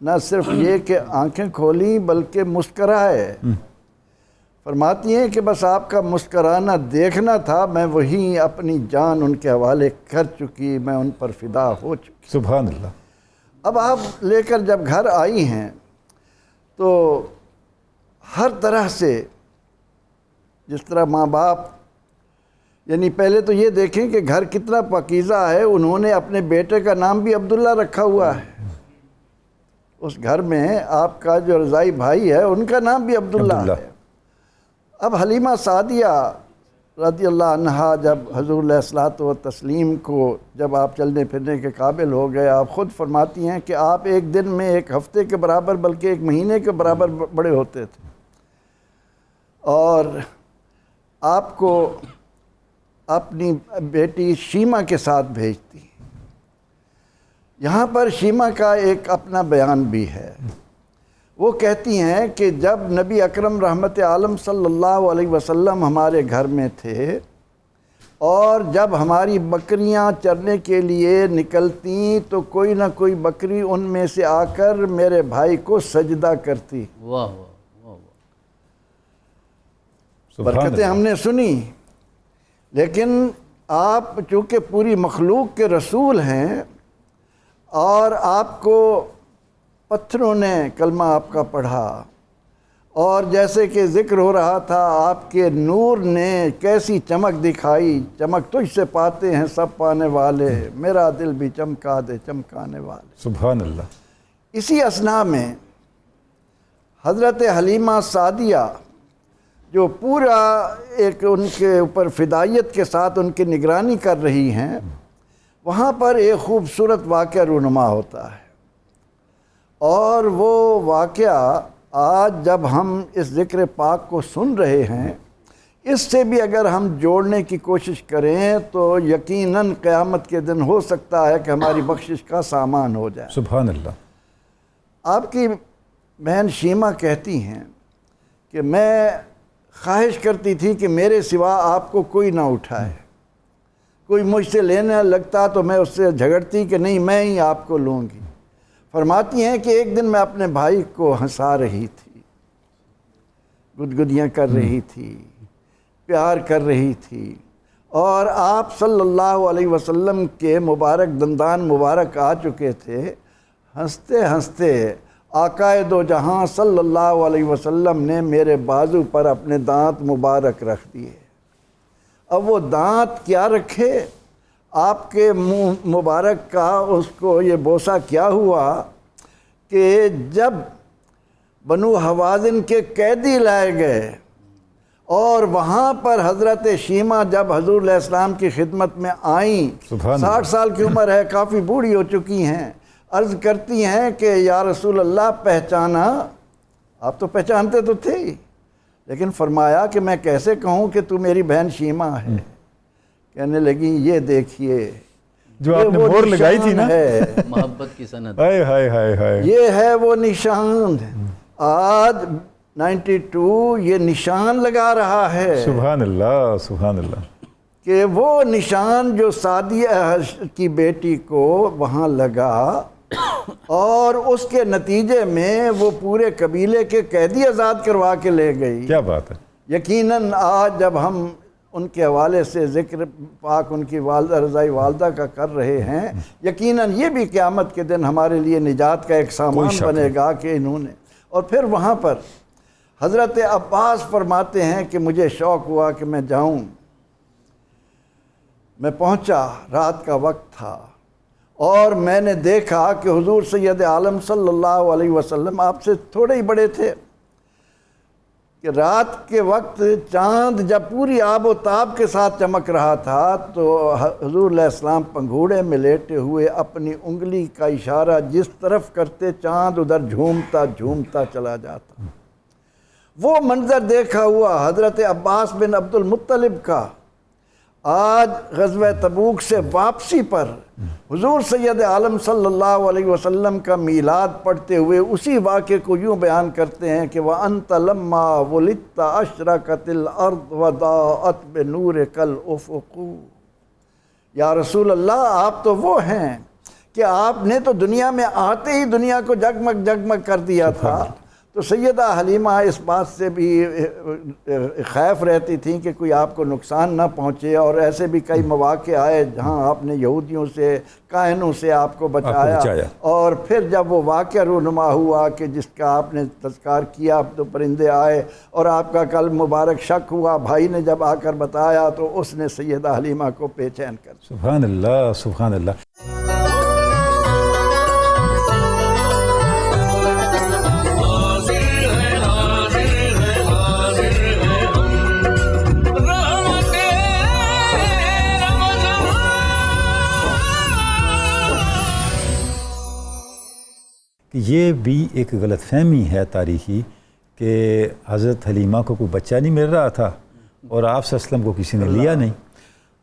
نہ صرف یہ کہ آنکھیں کھولیں بلکہ مسکرائے۔ فرماتی ہیں کہ بس آپ کا مسکرانا دیکھنا تھا، میں وہیں اپنی جان ان کے حوالے کر چکی، میں ان پر فدا ہو چکی۔ سبحان اللہ۔ اب آپ لے کر جب گھر آئی ہیں تو ہر طرح سے، جس طرح ماں باپ، یعنی پہلے تو یہ دیکھیں کہ گھر کتنا پاکیزہ ہے، انہوں نے اپنے بیٹے کا نام بھی عبداللہ رکھا ہوا ہے۔ اس گھر میں آپ کا جو رضائی بھائی ہے ان کا نام بھی عبداللہ ہے۔ اب حلیمہ سعدیہ رضی اللہ عنہا جب حضور علیہ الصلوۃ والتسلیم کو جب آپ چلنے پھرنے کے قابل ہو گئے، آپ خود فرماتی ہیں کہ آپ ایک دن میں ایک ہفتے کے برابر بلکہ ایک مہینے کے برابر بڑے ہوتے تھے، اور آپ کو اپنی بیٹی شیمہ کے ساتھ بھیجتی۔ یہاں پر شیمہ کا ایک اپنا بیان بھی ہے۔ وہ کہتی ہیں کہ جب نبی اکرم رحمت عالم صلی اللہ علیہ وسلم ہمارے گھر میں تھے، اور جب ہماری بکریاں چرنے کے لیے نکلتیں تو کوئی نہ کوئی بکری ان میں سے آ کر میرے بھائی کو سجدہ کرتی۔ واہ واہ واہ واہ۔ برکتیں ہم نے سنی، لیکن آپ چونکہ پوری مخلوق کے رسول ہیں اور آپ کو پتھروں نے کلمہ آپ کا پڑھا، اور جیسے کہ ذکر ہو رہا تھا آپ کے نور نے کیسی چمک دکھائی، چمک تجھ سے پاتے ہیں سب پانے والے، میرا دل بھی چمکا دے چمکانے والے۔ سبحان اللہ۔ اسی اثناء میں حضرت حلیمہ سعدیہ جو پورا ایک ان کے اوپر فدائیت کے ساتھ ان کی نگرانی کر رہی ہیں، وہاں پر ایک خوبصورت واقعہ رونما ہوتا ہے، اور وہ واقعہ آج جب ہم اس ذکر پاک کو سن رہے ہیں، اس سے بھی اگر ہم جوڑنے کی کوشش کریں تو یقیناً قیامت کے دن ہو سکتا ہے کہ ہماری بخشش کا سامان ہو جائے۔ سبحان اللہ۔ آپ کی بہن شیمہ کہتی ہیں کہ میں خواہش کرتی تھی کہ میرے سوا آپ کو کوئی نہ اٹھائے، کوئی مجھ سے لینے لگتا تو میں اس سے جھگڑتی کہ نہیں میں ہی آپ کو لوں گی۔ فرماتی ہیں کہ ایک دن میں اپنے بھائی کو ہنسا رہی تھی، گدگدیاں کر رہی تھی، پیار کر رہی تھی، اور آپ صلی اللہ علیہ وسلم کے مبارک دندان مبارک آ چکے تھے۔ ہنستے ہنستے آقائے دو جہاں صلی اللہ علیہ وسلم نے میرے بازو پر اپنے دانت مبارک رکھ دیے۔ اب وہ دانت کیا رکھے، آپ کے منہ مبارک کا اس کو یہ بوسہ کیا ہوا کہ جب بنو حوازن کے قیدی لائے گئے اور وہاں پر حضرت شیمہ جب حضور علیہ السلام کی خدمت میں آئیں، 60 سال کی عمر ہے، کافی بوڑھی ہو چکی ہیں، عرض کرتی ہیں کہ یا رسول اللہ پہچانا؟ آپ تو پہچانتے تو تھے ہی، لیکن فرمایا کہ میں کیسے کہوں کہ تو میری بہن شیمہ ہے۔ کہنے لگی یہ دیکھیے جو آپ نے مور لگائی تھی نا، محبت کی سند، ہائے ہائے ہائے ہائے، یہ ہے وہ نشان۔ آج 92 یہ نشان لگا رہا ہے، سبحان اللہ سبحان اللہ، کہ وہ نشان جو سعدیہ کی بیٹی کو وہاں لگا اور اس کے نتیجے میں وہ پورے قبیلے کے قیدی آزاد کروا کے لے گئی۔ کیا بات ہے۔ یقیناً آج جب ہم ان کے حوالے سے ذکر پاک ان کی والدہ رضائی والدہ کا کر رہے ہیں، یقیناً یہ بھی قیامت کے دن ہمارے لیے نجات کا ایک سامان بنے گا کہ انہوں نے۔ اور پھر وہاں پر حضرت عباس فرماتے ہیں کہ مجھے شوق ہوا کہ میں جاؤں، میں پہنچا، رات کا وقت تھا، اور میں نے دیکھا کہ حضور سید عالم صلی اللہ علیہ وسلم آپ سے تھوڑے ہی بڑے تھے، کہ رات کے وقت چاند جب پوری آب و تاب کے ساتھ چمک رہا تھا تو حضور علیہ السلام پنگھوڑے میں لیٹے ہوئے اپنی انگلی کا اشارہ جس طرف کرتے چاند ادھر جھومتا جھومتا چلا جاتا۔ وہ منظر دیکھا ہوا حضرت عباس بن عبد المطلب کا آج غزوہ تبوک سے واپسی پر حضور سید عالم صلی اللہ علیہ وسلم کا میلاد پڑھتے ہوئے اسی واقعے کو یوں بیان کرتے ہیں کہ وَأَنْتَ لَمَّا وُلِدْتَ أَشْرَقَتِ الْأَرْضُ وَضَاءَتْ بِنُورِكَ الْأُفُقُ۔ یا رسول اللہ آپ تو وہ ہیں کہ آپ نے تو دنیا میں آتے ہی دنیا کو جگمگ جگمگ کر دیا تھا۔ تو سیدہ حلیمہ اس بات سے بھی خائف رہتی تھیں کہ کوئی آپ کو نقصان نہ پہنچے، اور ایسے بھی کئی مواقع آئے جہاں آپ نے یہودیوں سے کاہنوں سے آپ کو بچایا، اور پھر جب وہ واقعہ رونما ہوا کہ جس کا آپ نے تذکار کیا، تو پرندے آئے اور آپ کا قلب مبارک شک ہوا، بھائی نے جب آ کر بتایا تو اس نے سیدہ حلیمہ کو بے چین کر دیا۔ سبحان اللہ سبحان اللہ۔ یہ بھی ایک غلط فہمی ہے تاریخی کہ حضرت حلیمہ کو کوئی بچہ نہیں مل رہا تھا اور آپ صلی اللہ علیہ وسلم کو کسی نے لیا نہیں۔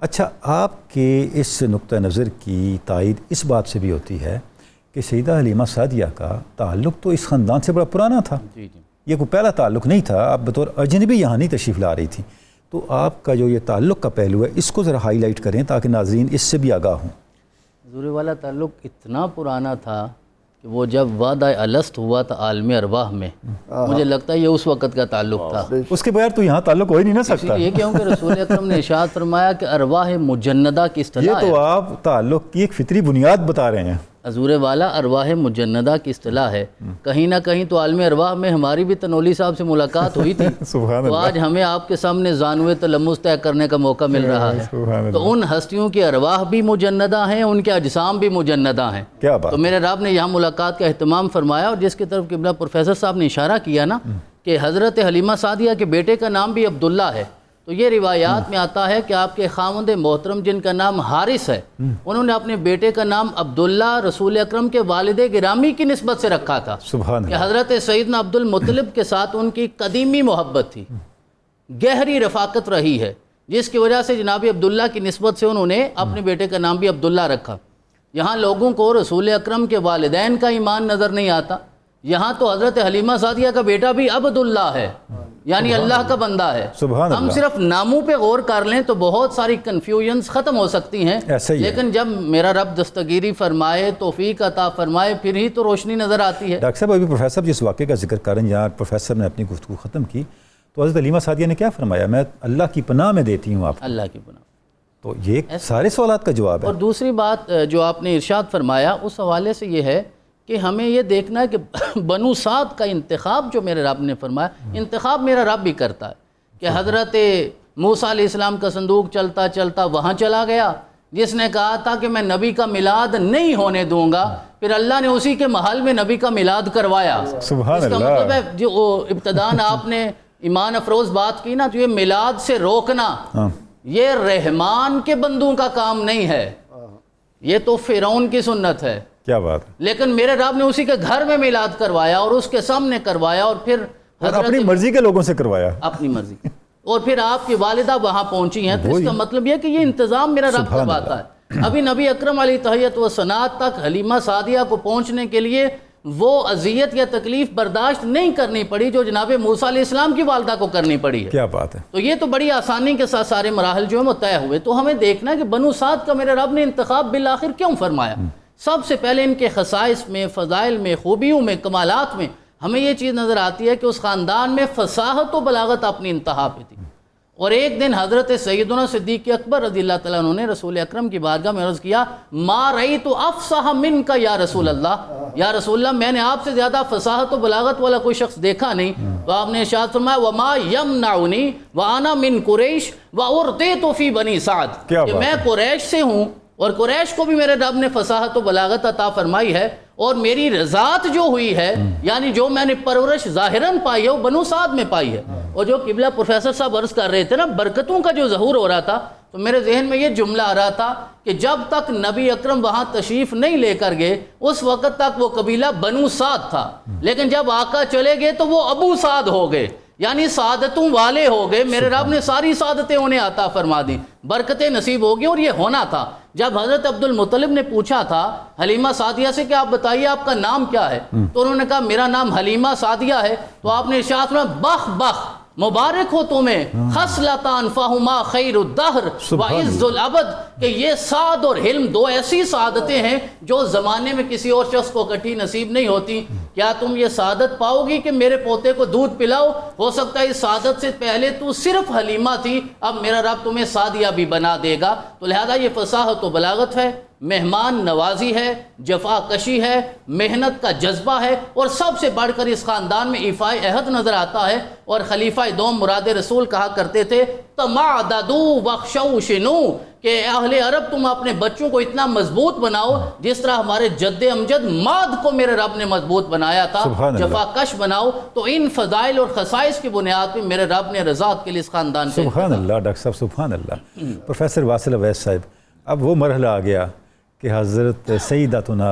اچھا، آپ کے اس نقطہ نظر کی تائید اس بات سے بھی ہوتی ہے کہ سیدہ حلیمہ سعدیہ کا تعلق تو اس خاندان سے بڑا پرانا تھا، یہ کوئی پہلا تعلق نہیں تھا، آپ بطور اجنبی یہاں نہیں تشریف لا رہی تھی۔ تو آپ کا جو یہ تعلق کا پہلو ہے اس کو ذرا ہائی لائٹ کریں تاکہ ناظرین اس سے بھی آگاہ ہوں۔ حضور والا تعلق اتنا پرانا تھا کہ وہ جب وعدہ الست ہوا تھا عالم ارواح میں، مجھے لگتا ہے یہ اس وقت کا تعلق تھا۔ اس کے بغیر تو یہاں تعلق ہو ہی نہیں نہ سکتا۔ یہ کیوں کہ رسول اکرم نے ارشاد فرمایا کہ ارواح مجندہ کی اصطلاح یہ ہے۔ تو آپ تعلق کی ایک فطری بنیاد بتا رہے ہیں۔ حضور والا ارواح مجندہ کی اصطلاح ہے، کہیں نہ کہیں تو عالم ارواح میں ہماری بھی تنولی صاحب سے ملاقات ہوئی تھی، سبحان تو اللہ۔ آج ہمیں آپ کے سامنے زانوِ تلمس طے کرنے کا موقع مل رہا ہے۔ سبحان اللہ۔ تو ان ہستیوں کی ارواح بھی مجندہ ہیں، ان کے اجسام بھی مجندہ ہیں۔ کیا بات۔ تو میرے رب نے یہاں ملاقات کا اہتمام فرمایا، اور جس کی طرف قبلہ پروفیسر صاحب نے اشارہ کیا نا کہ حضرت حلیمہ سعدیہ کے بیٹے کا نام بھی عبداللہ ہے، تو یہ روایات میں آتا ہے کہ آپ کے خاوند محترم جن کا نام حارث ہے، انہوں نے اپنے بیٹے کا نام عبداللہ رسول اکرم کے والد گرامی کی نسبت سے رکھا تھا، سبحان کہ اللہ۔ حضرت سیدنا عبد المطلب کے ساتھ ان کی قدیمی محبت تھی، گہری رفاقت رہی ہے، جس کی وجہ سے جناب عبداللہ کی نسبت سے انہوں نے اپنے بیٹے کا نام بھی عبداللہ رکھا۔ یہاں لوگوں کو رسول اکرم کے والدین کا ایمان نظر نہیں آتا، یہاں تو حضرت حلیمہ سعدیہ کا بیٹا بھی عبداللہ ہے، یعنی اللہ کا بندہ ہے۔ سبحان ہم اللہ۔ صرف ناموں پہ غور کر لیں تو بہت ساری کنفیوژنز ختم ہو سکتی ہیں، ایسا ہی ہے۔ لیکن جب میرا رب دستگیری فرمائے، توفیق عطا فرمائے، پھر ہی تو روشنی نظر آتی ہے۔ ڈاکٹر صاحب ابھی پروفیسر جس واقعے کا ذکر کر رہے ہیں، یہاں پروفیسر نے اپنی گفتگو ختم کی تو حضرت حلیمہ سعدیہ نے کیا فرمایا؟ میں اللہ کی پناہ میں دیتی ہوں آپ کو۔ اللہ کی پناہ۔ تو یہ سارے سوالات کا جواب ہے۔ اور دوسری بات جو آپ نے ارشاد فرمایا اس حوالے سے یہ ہے کہ ہمیں یہ دیکھنا ہے کہ بنو سعد کا انتخاب جو میرے رب نے فرمایا، انتخاب میرا رب بھی کرتا ہے کہ حضرت موسیٰ علیہ السلام کا صندوق چلتا چلتا وہاں چلا گیا، جس نے کہا تھا کہ میں نبی کا میلاد نہیں ہونے دوں گا، پھر اللہ نے اسی کے محل میں نبی کا میلاد کروایا۔ سبحان اس کا اللہ۔ مطلب ہے جو ابتداً آپ نے ایمان افروز بات کی نا، تو یہ میلاد سے روکنا یہ رحمان کے بندوں کا کام نہیں ہے، یہ تو فرعون کی سنت ہے۔ کیا بات ہے۔ لیکن میرے رب نے اسی کے گھر میں میلاد کروایا اور اس کے سامنے کروایا، اور پھر اور اپنی مرضی کے لوگوں سے کروایا۔ اپنی مرضی، اور پھر آپ کی والدہ وہاں پہنچی ہیں، تو اس کا مطلب یہ کہ یہ انتظام میرا رب کرواتا ہے۔ ابھی نبی اکرم علیہ تحیت و ثناء تک حلیمہ سعدیہ کو پہنچنے کے لیے وہ اذیت یا تکلیف برداشت نہیں کرنی پڑی جو جناب موسیٰ علیہ السلام کی والدہ کو کرنی پڑی ہے۔ کیا بات ہے۔ تو یہ تو بڑی آسانی کے ساتھ سارے مراحل جو ہیں وہ طے ہوئے۔ تو ہمیں دیکھنا ہے کہ بنو سعد کا میرے رب نے انتخاب بالآخر کیوں فرمایا۔ سب سے پہلے ان کے خصائص میں، فضائل میں، خوبیوں میں، کمالات میں ہمیں یہ چیز نظر آتی ہے کہ اس خاندان میں فصاحت و بلاغت اپنی انتہا پہ تھی۔ اور ایک دن حضرت سیدنا صدیق اکبر رضی اللہ تعالیٰ عنہ نے رسول اکرم کی بارگاہ میں عرض کیا، ما رأیت افصح منک یا رسول اللہ، یا رسول اللہ میں نے آپ سے زیادہ فصاحت و بلاغت والا کوئی شخص دیکھا نہیں۔ تو آپ نے ارشاد فرمایا، وما یمنعنی وانا من قریش واعطیت فی بنی سعد، کہ میں قریش سے ہوں اور قریش کو بھی میرے رب نے فصاحت و بلاغت عطا فرمائی ہے، اور میری رضاعت جو ہوئی ہے، یعنی جو میں نے پرورش ظاہراً پائی ہے، وہ بنو سعد میں پائی ہے۔ اور جو قبلہ پروفیسر صاحب عرض کر رہے تھے نا، برکتوں کا جو ظہور ہو رہا تھا، تو میرے ذہن میں یہ جملہ آ رہا تھا کہ جب تک نبی اکرم وہاں تشریف نہیں لے کر گئے اس وقت تک وہ قبیلہ بنو سعد تھا، لیکن جب آقا چلے گئے تو وہ ابو سعد ہو گئے، یعنی سعادتوں والے ہو گئے۔ میرے رب نے ساری سعادتیں انہیں عطا فرما دی، برکتیں نصیب ہو گئی، اور یہ ہونا تھا۔ جب حضرت عبد المطلب نے پوچھا تھا حلیمہ سعدیہ سے کہ آپ بتائیے آپ کا نام کیا ہے، تو انہوں نے کہا میرا نام حلیمہ سعدیہ ہے۔ تو آپ نے ارشاد فرمایا، بخ بخ، مبارک ہو تمہیں، خصلتان فہما خیر الدہر وعز الابد، کہ یہ سعد اور حلم دو ایسی سعادتیں ہیں جو زمانے میں کسی اور شخص کو اکٹھی نصیب نہیں ہوتی۔ کیا تم یہ سعادت پاؤ گی کہ میرے پوتے کو دودھ پلاؤ؟ ہو سکتا ہے اس سعادت سے پہلے تو صرف حلیمہ تھی، اب میرا رب تمہیں سعدیہ بھی بنا دے گا۔ تو لہذا یہ فصاحت و بلاغت ہے، مہمان نوازی ہے، جفا کشی ہے، محنت کا جذبہ ہے، اور سب سے بڑھ کر اس خاندان میں ایفائے عہد نظر آتا ہے۔ اور خلیفہ دوم مراد رسول کہا کرتے تھے، تمعددوا واخشوا شنو، کہ اہل عرب تم اپنے بچوں کو اتنا مضبوط بناؤ جس طرح ہمارے جد امجد ماد کو میرے رب نے مضبوط بنایا تھا، جفا کش بناؤ۔ تو ان فضائل اور خصائص کی بنیاد پہ میرے رب نے رضاعت کے لیے اس خاندان کے سبحان اللہ ڈاکٹر صاحب، سبحان اللہ۔ پروفیسر واصل اویس صاحب، اب وہ مرحلہ آ گیا کہ حضرت سیداتنا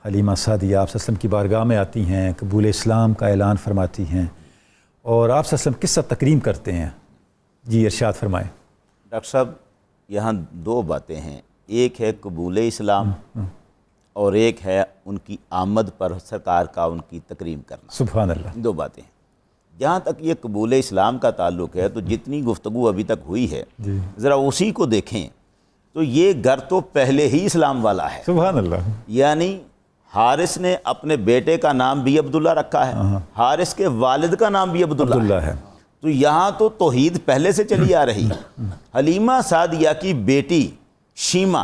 حلیمہ سعدیہ آپ صلی اللہ علیہ وسلم کی بارگاہ میں آتی ہیں، قبول اسلام کا اعلان فرماتی ہیں، اور آپ صلی اللہ علیہ وسلم قصہ تکریم کرتے ہیں۔ جی ارشاد فرمائیں۔ ڈاکٹر صاحب یہاں دو باتیں ہیں، ایک ہے قبول اسلام اور ایک ہے ان کی آمد پر سرکار کا ان کی تکریم کرنا۔ سبحان اللہ۔ دو باتیں ہیں۔ جہاں تک یہ قبول اسلام کا تعلق ہے تو جتنی گفتگو ابھی تک ہوئی ہے ذرا اسی کو دیکھیں تو یہ گھر تو پہلے ہی اسلام والا ہے۔ سبحان اللہ۔ یعنی حارث نے اپنے بیٹے کا نام بھی عبداللہ رکھا ہے، حارث کے والد کا نام بھی عبداللہ ہے۔ تو یہاں تو توحید پہلے سے چلی آ رہی ہے۔ حلیمہ سعدیہ کی بیٹی شیمہ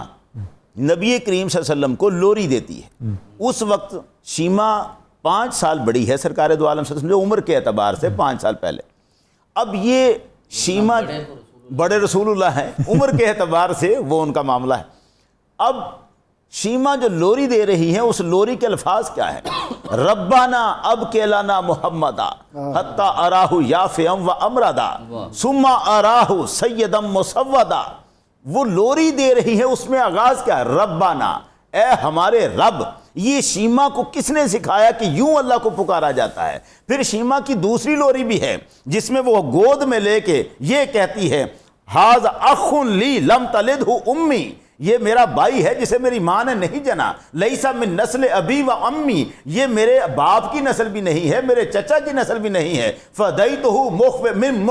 نبی کریم صلی اللہ علیہ وسلم کو لوری دیتی ہے۔ اس وقت شیمہ 5 سال بڑی ہے سرکار دو عالم صلی اللہ علیہ وسلم جو عمر کے اعتبار سے 5 سال پہلے۔ اب یہ شیمہ بڑے رسول اللہ ہیں، عمر کے اعتبار سے وہ ان کا معاملہ ہے۔ اب شیمہ جو لوری دے رہی ہیں اس لوری کے الفاظ کیا ہے؟ ربنا اب کیلانا محمدا حتی اراہ یافعم و امردا ثم اراہ سیدم مسودا۔ وہ لوری دے رہی ہے، اس میں آغاز کیا ہے؟ ربنا، اے ہمارے رب۔ یہ شیمہ کو کس نے سکھایا کہ یوں اللہ کو پکارا جاتا ہے؟ پھر شیمہ کی دوسری لوری بھی ہے جس میں وہ گود میں لے کے یہ کہتی ہے، ھذا اخ لی لم تلدہ امی، یہ میرا بھائی ہے جسے میری ماں نے نہیں جنا، لیسا من نسل ابی و امی، یہ میرے باپ کی نسل بھی نہیں ہے، میرے چچا کی نسل بھی نہیں ہے، فدیتہ من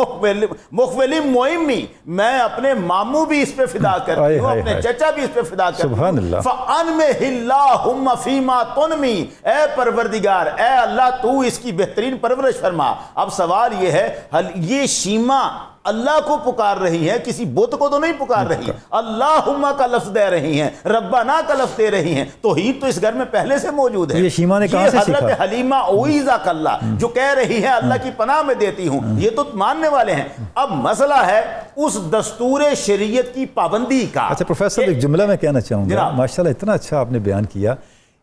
مخول مہمی، میں اپنے ماموں بھی اس پہ فدا کرتی ہوں، اپنے چچا بھی اس پہ فدا کرتی سبحان ہوں، اللہ۔ فَأَنْمِهِ اللَّهُمَّ فِي مَا تُنْمِي، اے پروردگار، اے اللہ تو اس کی بہترین پرورش فرما۔ اب سوال یہ ہے، یہ شیما اللہ کو پکار رہی ہیں، کسی بت کو تو نہیں پکار رہی، اللہم کا لفظ دے رہی ہیں، ربنا کا لفظ دے رہی ہیں، توحید تو اس گھر میں پہلے سے موجود ہے۔ یہ شیما نے کہاں سے سیکھا؟ حضرت حلیمہ اویزک اللہ جو کہہ رہی ہیں اللہ کی پناہ میں دیتی ہوں، یہ تو ماننے والے ہیں۔ اب مسئلہ ہے اس دستور شریعت کی پابندی کا۔ اچھا پروفیسر ایک جملہ میں کہنا چاہوں گا، جناب۔ ماشاءاللہ اتنا اچھا آپ نے بیان کیا،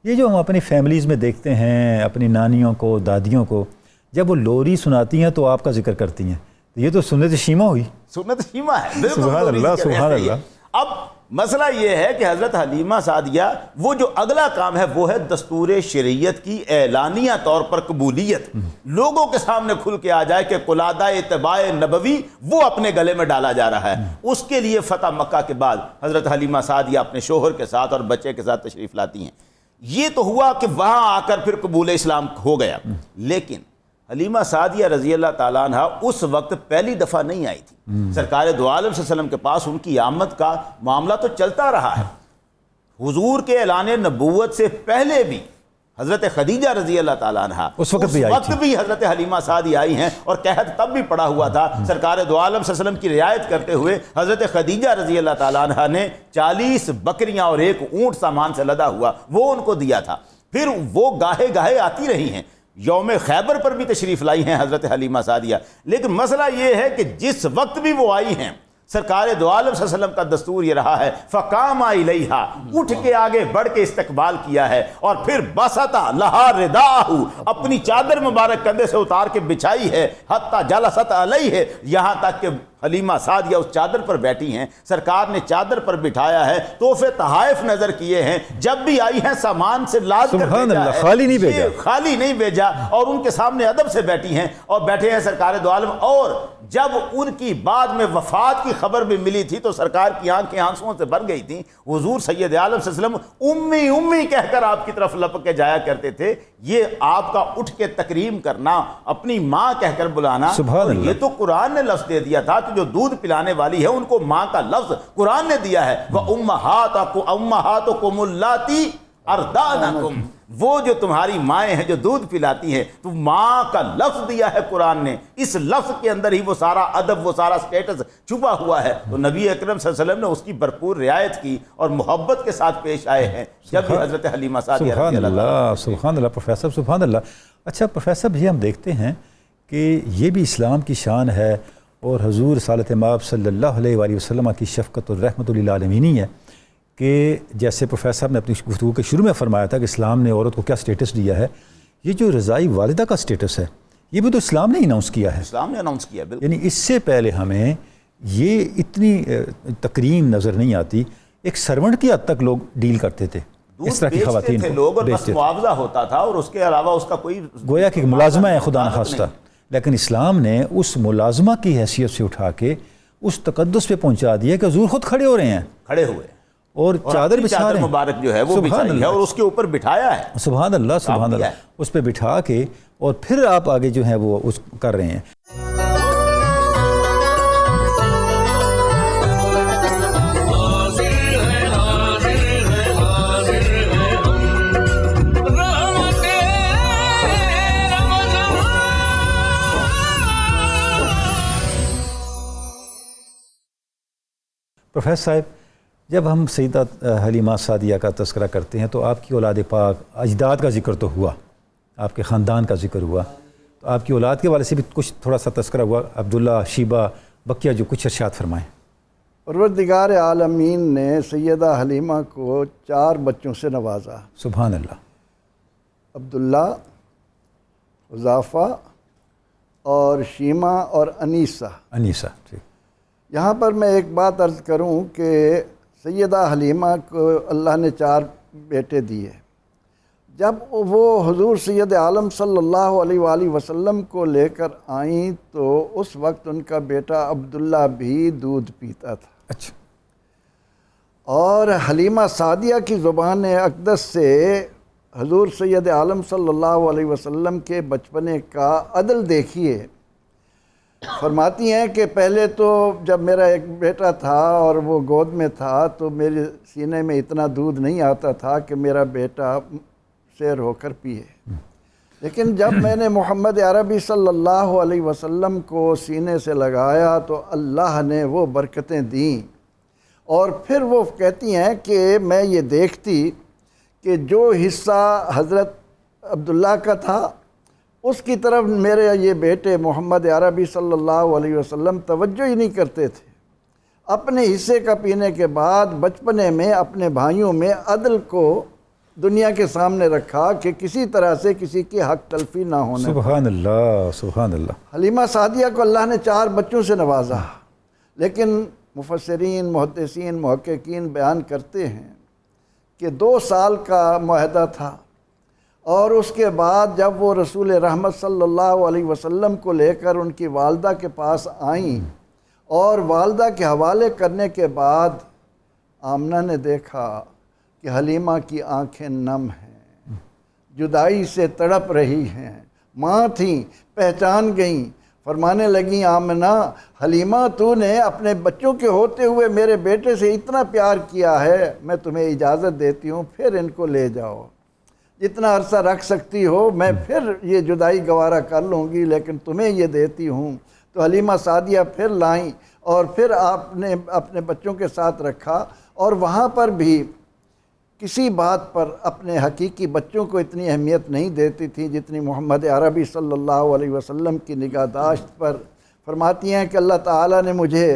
یہ جو ہم اپنی فیملیز میں دیکھتے ہیں، اپنی نانیوں کو، دادیوں کو، جب وہ لوری سناتی ہیں تو آپ کا ذکر کرتی ہیں، یہ تو سنت شیما ہوئی۔ سنت شیما ہے، بالکل سبحان اللہ، سبحان اللہ۔ اب مسئلہ یہ ہے کہ حضرت حلیمہ سعدیہ وہ جو اگلا کام ہے وہ ہے دستور شریعت کی اعلانیہ طور پر قبولیت، لوگوں کے سامنے کھل کے آ جائے کہ قلادہ اتباع نبوی وہ اپنے گلے میں ڈالا جا رہا ہے۔ اس کے لیے فتح مکہ کے بعد حضرت حلیمہ سعدیہ اپنے شوہر کے ساتھ اور بچے کے ساتھ تشریف لاتی ہیں۔ یہ تو ہوا کہ وہاں آ کر پھر قبول اسلام ہو گیا، لیکن حلیمہ سعدیہ رضی اللہ تعالیٰ عنہ اس وقت پہلی دفعہ نہیں آئی تھی۔ سرکار دو عالم صلی اللہ علیہ وسلم کے پاس ان کی آمد کا معاملہ تو چلتا رہا ہے، حضور کے اعلان نبوت سے پہلے بھی حضرت خدیجہ رضی اللہ تعالیٰ عنہ اس وقت بھی حضرت حلیمہ سعدیہ آئی ہیں، اور قحط تب بھی پڑا ہوا تھا۔ سرکار دو عالم صلی اللہ علیہ وسلم کی رعایت کرتے ہوئے حضرت خدیجہ رضی اللہ تعالیٰ عنہ نے 40 بکریاں اور 1 اونٹ سامان سے لدا ہوا وہ ان کو دیا تھا۔ پھر وہ گاہے گاہے آتی رہی ہیں، یوم خیبر پر بھی تشریف لائی ہیں حضرت حلیمہ سعدیہ، لیکن مسئلہ یہ ہے کہ جس وقت بھی وہ آئی ہیں سرکار دو عالم صلی اللہ علیہ وسلم کا دستور یہ رہا ہے فقام الیہا، اٹھ کے آگے بڑھ کے استقبال کیا ہے، اور پھر بسطا لہا رداءہ، اپنی چادر مبارک کندھے سے اتار کے بچھائی ہے، حتی جلست علیہ، یہاں تک کہ حلیمہ سعدیہ اس چادر پر بیٹھی ہیں، سرکار نے چادر پر بٹھایا ہے، تحفے تحائف نظر کیے ہیں، جب بھی آئی ہیں سامان سے لاد کر سبحان بھیجا اللہ، ہے، خالی نہیں بھیجا، خالی نہیں بھیجا، اور ان کے سامنے ادب سے بیٹھی ہیں اور بیٹھے ہیں سرکار دو عالم۔ اور جب ان کی بعد میں وفات کی خبر بھی ملی تھی تو سرکار کی آنکھیں آنسوؤں سے بھر گئی تھیں۔ حضور سید عالم صلی اللہ علیہ وسلم امی امی کہہ کر آپ کی طرف لپک کے جایا کرتے تھے۔ یہ آپ کا اٹھ کے تکریم کرنا، اپنی ماں کہہ کر بلانا، سبحان اللہ۔ یہ تو قرآن نے لفظ دے دیا تھا کہ جو دودھ پلانے والی ہے ان کو ماں کا لفظ قرآن نے دیا ہے، وَأُمَّهَاتُكُمُ اللَّاتِي أَرْضَعْنَكُمْ، وہ جو تمہاری مائیں ہیں جو دودھ پلاتی ہیں، تو ماں کا لفظ دیا ہے قرآن نے، اس لفظ کے اندر ہی وہ سارا ادب، وہ سارا سٹیٹس چھپا ہوا ہے۔ تو نبی اکرم صلی اللہ علیہ وسلم نے اس کی بھرپور رعایت کی اور محبت کے ساتھ پیش آئے ہیں جب بھی حضرت حلیمہ سعدیہ سبحان رضی اللہ اللہ، سبحان اللہ پروفیسر، سبحان اللہ۔ اچھا پروفیسر یہ ہم دیکھتے ہیں کہ یہ بھی اسلام کی شان ہے، اور حضور رسالت مآب صلی اللہ علیہ وآلہ وسلم کی شفقت اور رحمت للعالمین ہے کہ جیسے پروفیسر صاحب نے اپنی گفتگو کے شروع میں فرمایا تھا کہ اسلام نے عورت کو کیا سٹیٹس دیا ہے، یہ جو رضائی والدہ کا سٹیٹس ہے یہ بھی تو اسلام نے اناؤنس کیا ہے، اسلام نے اناؤنس کیا، بالکل۔ یعنی اس سے پہلے ہمیں یہ اتنی تکریم نظر نہیں آتی، ایک سرونٹ کی حد تک لوگ ڈیل کرتے تھے اس طرح کی خواتین تھے کو، لوگ، اور بس بیچتے تھے، معاوضہ ہوتا تھا اور اس کے علاوہ اس کا کوئی گویا کہ ملازمہ ہے خدا نخواستہ، لیکن اسلام نے اس ملازمہ کی حیثیت سے اٹھا کے اس تقدس پہ پہنچا دیا کہ حضور خود کھڑے ہو رہے ہیں، کھڑے ہوئے اور چادر بچھا رہے ہیں، مبارک جو ہے وہ بچھائی ہے اور اس کے اوپر بٹھایا ہے، سبحان اللہ، سبحان اللہ، اس پہ بٹھا کے اور پھر آپ آگے جو ہیں وہ اس کر رہے ہیں۔ پروفیسر صاحب جب ہم سیدہ حلیمہ سعدیہ کا تذکرہ کرتے ہیں تو آپ کی اولاد پاک اجداد کا ذکر تو ہوا، آپ کے خاندان کا ذکر ہوا، تو آپ کی اولاد کے والے سے بھی کچھ تھوڑا سا تذکرہ ہوا، عبداللہ، شیبہ، بقیہ، جو کچھ ارشاد فرمائیں۔ پروردگار عالمین نے سیدہ حلیمہ کو 4 بچوں سے نوازا، سبحان اللہ۔ عبداللہ، حذافہ اور شیمہ اور انیسہ۔ انیسہ، ٹھیک۔ یہاں پر میں ایک بات عرض کروں کہ سیدہ حلیمہ کو اللہ نے 4 بیٹے دیے، جب وہ حضور سید عالم صلی اللہ علیہ وآلہ وسلم کو لے کر آئیں تو اس وقت ان کا بیٹا عبداللہ بھی دودھ پیتا تھا، اچھا۔ اور حلیمہ سعدیہ کی زبان اقدس سے حضور سید عالم صلی اللہ علیہ وسلم کے بچپنے کا عدل دیکھیے۔ فرماتی ہیں کہ پہلے تو جب میرا ایک بیٹا تھا اور وہ گود میں تھا تو میرے سینے میں اتنا دودھ نہیں آتا تھا کہ میرا بیٹا سیر ہو کر پیے، لیکن جب میں نے محمد عربی صلی اللہ علیہ وسلم کو سینے سے لگایا تو اللہ نے وہ برکتیں دیں۔ اور پھر وہ کہتی ہیں کہ میں یہ دیکھتی کہ جو حصہ حضرت عبداللہ کا تھا اس کی طرف میرے یہ بیٹے محمد عربی صلی اللہ علیہ وسلم توجہ ہی نہیں کرتے تھے۔ اپنے حصے کا پینے کے بعد بچپنے میں اپنے بھائیوں میں عدل کو دنیا کے سامنے رکھا کہ کسی طرح سے کسی کی حق تلفی نہ ہونے۔ سبحان اللہ، سبحان اللہ۔ حلیمہ سعدیہ کو اللہ نے 4 بچوں سے نوازا، لیکن مفسرین، محدثین، محققین بیان کرتے ہیں کہ 2 سال کا معاہدہ تھا، اور اس کے بعد جب وہ رسول رحمت صلی اللہ علیہ وسلم کو لے کر ان کی والدہ کے پاس آئیں اور والدہ کے حوالے کرنے کے بعد آمنہ نے دیکھا کہ حلیمہ کی آنکھیں نم ہیں، جدائی سے تڑپ رہی ہیں۔ ماں تھیں، پہچان گئیں، فرمانے لگیں آمنہ، حلیمہ تو نے اپنے بچوں کے ہوتے ہوئے میرے بیٹے سے اتنا پیار کیا ہے، میں تمہیں اجازت دیتی ہوں پھر ان کو لے جاؤ، جتنا عرصہ رکھ سکتی ہو، میں پھر یہ جدائی گوارہ کر لوں گی لیکن تمہیں یہ دیتی ہوں۔ تو حلیمہ سعدیہ پھر لائیں اور پھر آپ نے اپنے بچوں کے ساتھ رکھا، اور وہاں پر بھی کسی بات پر اپنے حقیقی بچوں کو اتنی اہمیت نہیں دیتی تھی جتنی محمد عربی صلی اللہ علیہ وسلم کی نگہداشت پر۔ فرماتی ہیں کہ اللہ تعالیٰ نے مجھے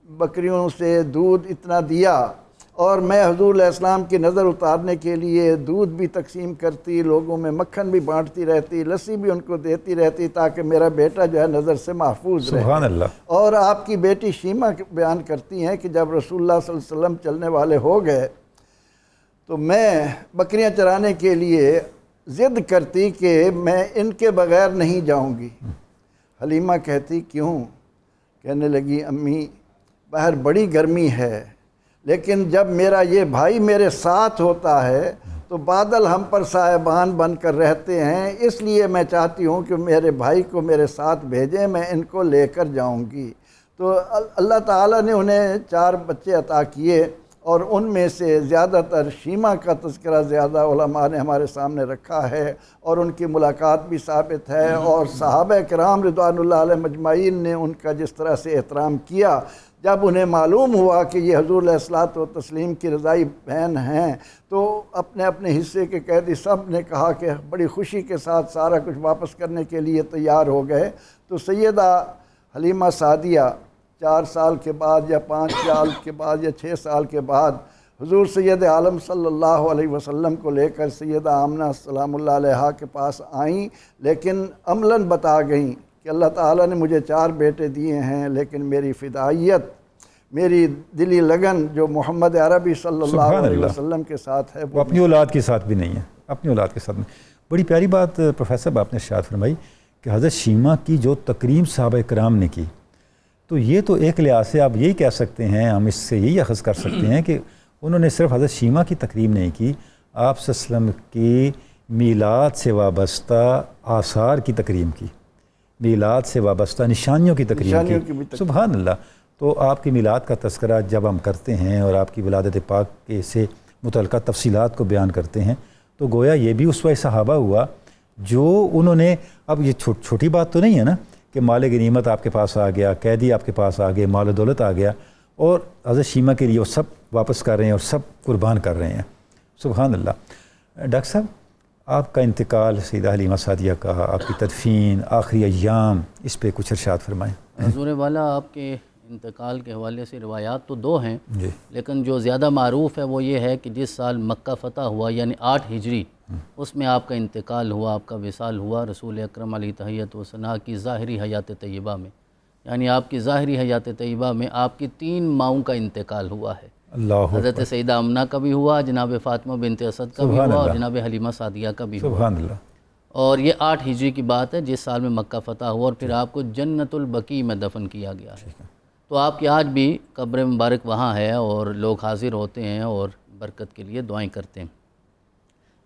بکریوں سے دودھ اتنا دیا، اور میں حضور علیہ السلام کی نظر اتارنے کے لیے دودھ بھی تقسیم کرتی، لوگوں میں مکھن بھی بانٹتی رہتی، لسی بھی ان کو دیتی رہتی تاکہ میرا بیٹا جو ہے نظر سے محفوظ رہے۔ سبحان اللہ۔ اور آپ کی بیٹی شیمہ بیان کرتی ہیں کہ جب رسول اللہ صلی اللہ علیہ وسلم چلنے والے ہو گئے تو میں بکریاں چرانے کے لیے ضد کرتی کہ میں ان کے بغیر نہیں جاؤں گی۔ حلیمہ کہتی کیوں؟ کہنے لگی امی باہر بڑی گرمی ہے، لیکن جب میرا یہ بھائی میرے ساتھ ہوتا ہے تو بادل ہم پر سائبان بن کر رہتے ہیں، اس لیے میں چاہتی ہوں کہ میرے بھائی کو میرے ساتھ بھیجیں، میں ان کو لے کر جاؤں گی۔ تو اللہ تعالیٰ نے انہیں 4 بچے عطا کیے، اور ان میں سے زیادہ تر شیمہ کا تذکرہ زیادہ علماء نے ہمارے سامنے رکھا ہے، اور ان کی ملاقات بھی ثابت ہے، اور صحابہ کرام رضوان اللہ علیہ مجمعین نے ان کا جس طرح سے احترام کیا جب انہیں معلوم ہوا کہ یہ حضور علیہ الصلوۃ والتسلیم کی رضائی بہن ہیں، تو اپنے اپنے حصے کے قیدی سب نے کہا کہ بڑی خوشی کے ساتھ سارا کچھ واپس کرنے کے لیے تیار ہو گئے۔ تو سیدہ حلیمہ سعدیہ 4 سال کے بعد یا 5 سال کے بعد یا 6 سال کے بعد حضور سید عالم صلی اللہ علیہ وسلم کو لے کر سیدہ آمنہ سلام اللہ علیہا کے پاس آئیں، لیکن عملاً بتا گئیں کہ اللہ تعالیٰ نے مجھے 4 بیٹے دیے ہیں، لیکن میری فدائیت، میری دلی لگن جو محمد عربی صلی اللہ علیہ وسلم کے ساتھ ہے وہ اپنی اولاد کے ساتھ بھی نہیں ہے، اپنی اولاد کے ساتھ نہیں۔ بڑی پیاری بات پروفیسر صاحب آپ نے ارشاد فرمائی کہ حضرت شیمہ کی جو تکریم صحابہ کرام نے کی، تو یہ تو ایک لحاظ سے آپ یہی کہہ سکتے ہیں، ہم اس سے یہی اخذ کر سکتے ہیں کہ انہوں نے صرف حضرت شیمہ کی تکریم نہیں کی، آپ صلی اللہ علیہ وسلم کی میلاد سے وابستہ آثار کی تکریم کی، میلاد سے وابستہ نشانیوں کی تکریم کی۔ سبحان اللہ۔ تو آپ کی میلاد کا تذکرہ جب ہم کرتے ہیں اور آپ کی ولادت پاک کے سے متعلقہ تفصیلات کو بیان کرتے ہیں تو گویا یہ بھی اسوہ صحابہ ہوا جو انہوں نے، اب یہ چھوٹی بات تو نہیں ہے نا کہ مال غنیمت آپ کے پاس آ گیا، قیدی آپ کے پاس آ گئے، مال و دولت آ گیا، اور حضرت شیمہ کے لیے وہ سب واپس کر رہے ہیں اور سب قربان کر رہے ہیں۔ سبحان اللہ۔ ڈاکٹر صاحب آپ کا انتقال، سیدہ حلیمہ سعدیہ کا، آپ کی تدفین، آخری ایام، اس پہ کچھ ارشاد فرمائیں۔ حضور والا آپ کے انتقال کے حوالے سے روایات تو 2 ہیں، جی، لیکن جو زیادہ معروف ہے وہ یہ ہے کہ جس سال مکہ فتح ہوا یعنی 8 ہجری، اس میں آپ کا انتقال ہوا، آپ کا وصال ہوا رسول اکرم علیہ تحیت و ثنا کی ظاہری حیات طیبہ میں، یعنی آپ کی ظاہری حیات طیبہ میں آپ کی 3 ماؤں کا انتقال ہوا ہے۔ اللہ حضرت سیدہ آمنہ کا بھی ہوا، جناب فاطمہ بنت اسد کا بھی ہوا، اور جناب حلیمہ سعدیہ کا بھی ہوا۔ سبحان اللہ۔ اور یہ 8 ہجری کی بات ہے جس سال میں مکہ فتح ہوا، اور پھر آپ کو جنت البقیع میں دفن کیا گیا ہے۔ تو آپ کی آج بھی قبر مبارک وہاں ہے اور لوگ حاضر ہوتے ہیں اور برکت کے لیے دعائیں کرتے ہیں۔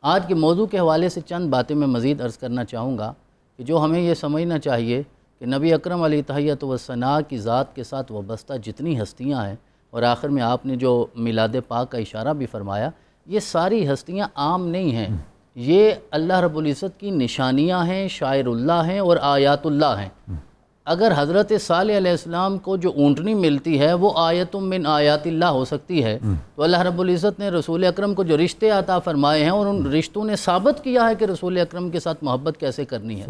آج کے موضوع کے حوالے سے چند باتیں میں مزید عرض کرنا چاہوں گا کہ جو ہمیں یہ سمجھنا چاہیے کہ نبی اکرم علیہ تحیۃ و ثناء کی ذات کے ساتھ وابستہ جتنی ہستیاں ہیں، اور آخر میں آپ نے جو میلاد پاک کا اشارہ بھی فرمایا، یہ ساری ہستیاں عام نہیں ہیں، یہ اللہ رب العزت کی نشانیاں ہیں، شاعر اللہ ہیں اور آیات اللہ ہیں۔ اگر حضرت صالح علیہ السلام کو جو اونٹنی ملتی ہے وہ آیت من آیات اللہ ہو سکتی ہے، تو اللہ رب العزت نے رسول اکرم کو جو رشتے عطا فرمائے ہیں اور ان رشتوں نے ثابت کیا ہے کہ رسول اکرم کے ساتھ محبت کیسے کرنی ہے۔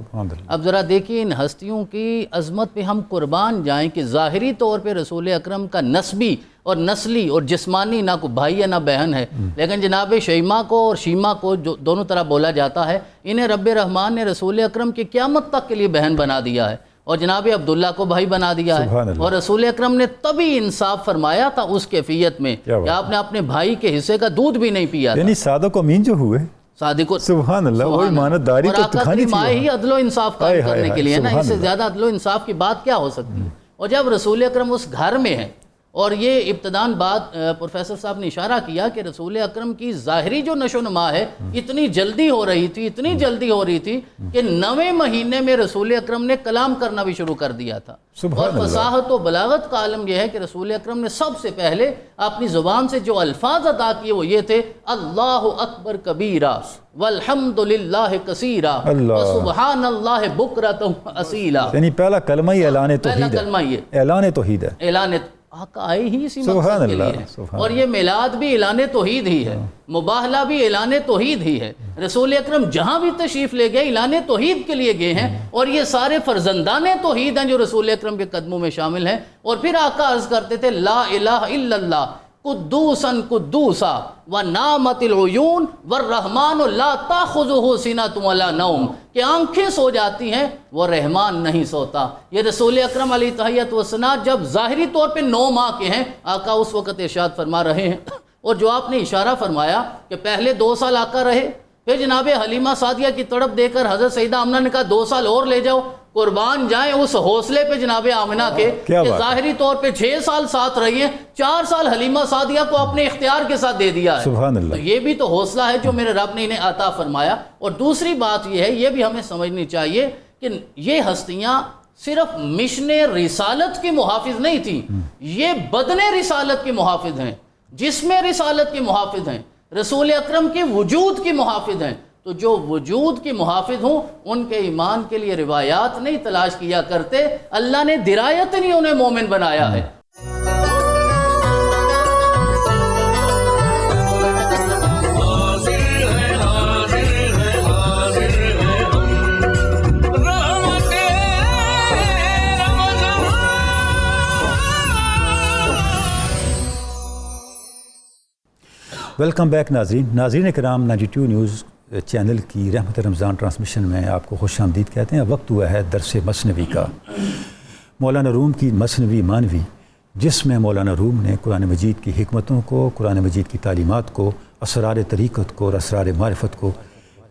اب ذرا دیکھیے ان ہستیوں کی عظمت پہ ہم قربان جائیں کہ ظاہری طور پہ رسول اکرم کا نسبی اور نسلی اور جسمانی نہ کوئی بھائی ہے نہ بہن ہے، لیکن جناب شیمہ کو اور شیمہ کو جو دونوں طرح بولا جاتا ہے، انہیں رب رحمان نے رسول اکرم کی قیامت تک کے لیے بہن بنا دیا ہے، اور جناب عبداللہ کو بھائی بنا دیا ہے۔ اور رسول اکرم نے تبھی انصاف فرمایا تھا اس کیفیت میں کہ آپ نے اپنے بھائی کے حصے کا دودھ بھی نہیں پیا تھا، یعنی صادق و امین جو ہوئے، صادق و سبحان اللہ، وہ امانتداری تو دکھانی تھی ہی عدل و انصاف قائم کرنے کے لیے نا، اس سے زیادہ عدل و انصاف کی بات کیا ہو سکتی ہے۔ اور جب رسول اکرم اس گھر میں ہے، اور یہ ابتداً بات پروفیسر صاحب نے اشارہ کیا کہ رسول اکرم کی ظاہری جو نشو و نما ہے اتنی جلدی ہو رہی تھی، اتنی جلدی ہو رہی تھی کہ 9ویں مہینے میں رسول اکرم نے کلام کرنا بھی شروع کر دیا تھا۔ اور فصاحت و بلاغت کا عالم یہ ہے کہ رسول اکرم نے سب سے پہلے اپنی زبان سے جو الفاظ ادا کیے وہ یہ تھے، اللہ اکبر کبیرہ والحمد للہ کثیرہ وسبحان اللہ بکرۃ واصیلا، یعنی پہلا کلمہ ہی اعلان توحید ہے، پہلا کلمہ یہ اعلان توحید ہے، اعلان آقا آئے ہی اسی مقصد کے لیے ہے، اور یہ میلاد بھی اعلان توحید ہی ہے، مباہلہ بھی اعلان توحید ہی ہے۔ رسول اکرم جہاں بھی تشریف لے گئے اعلان توحید کے لیے گئے ہیں، اور یہ سارے فرزندان توحید ہیں جو رسول اکرم کے قدموں میں شامل ہیں۔ اور پھر آقا عرض کرتے تھے لا الہ الا اللہ قدوسا قدوسا ونامت العیون والرحمن لا تاخذہ سنۃ ولا نوم، کہ آنکھیں سو جاتی ہیں وہ رحمان نہیں سوتا۔ یہ رسول اکرم علیہ تحیۃ وثناء جب ظاہری طور پہ 9 ماہ کے ہیں، آقا اس وقت ارشاد فرما رہے ہیں، اور جو آپ نے اشارہ فرمایا کہ پہلے 2 سال آقا رہے، پھر جناب حلیمہ سعدیہ کی تڑپ دے کر حضرت سیدہ آمنہ نے کہا 2 سال اور لے جاؤ، قربان جائیں اس حوصلے پہ جناب آمنہ کے کہ ظاہری طور پہ 6 سال ساتھ رہی ہیں، 4 سال حلیمہ سعدیہ کو اپنے اختیار کے ساتھ دے دیا ہے۔ سبحان اللہ، تو یہ بھی تو حوصلہ ہے جو میرے رب نے انہیں عطا فرمایا۔ اور دوسری بات یہ ہے، یہ بھی ہمیں سمجھنی چاہیے کہ یہ ہستیاں صرف مشن رسالت کی محافظ نہیں تھیں، یہ بدن رسالت کی محافظ ہیں، جسم رسالت کی محافظ ہیں، رسول اکرم کے وجود کی محافظ ہیں۔ تو جو وجود کی محافظ ہوں ان کے ایمان کے لیے روایات نہیں تلاش کیا کرتے، اللہ نے درایت نہیں انہیں مومن بنایا ہے۔ ویلکم بیک ناظرین کرام، 92 نیوز چینل کی رحمت رمضان ٹرانسمیشن میں آپ کو خوش آمدید کہتے ہیں۔ وقت ہوا ہے درس مثنوی کا، مولانا روم کی مثنوی مانوی، جس میں مولانا روم نے قرآن مجید کی حکمتوں کو، قرآن مجید کی تعلیمات کو، اسرار طریقت کو اور اسرار معرفت کو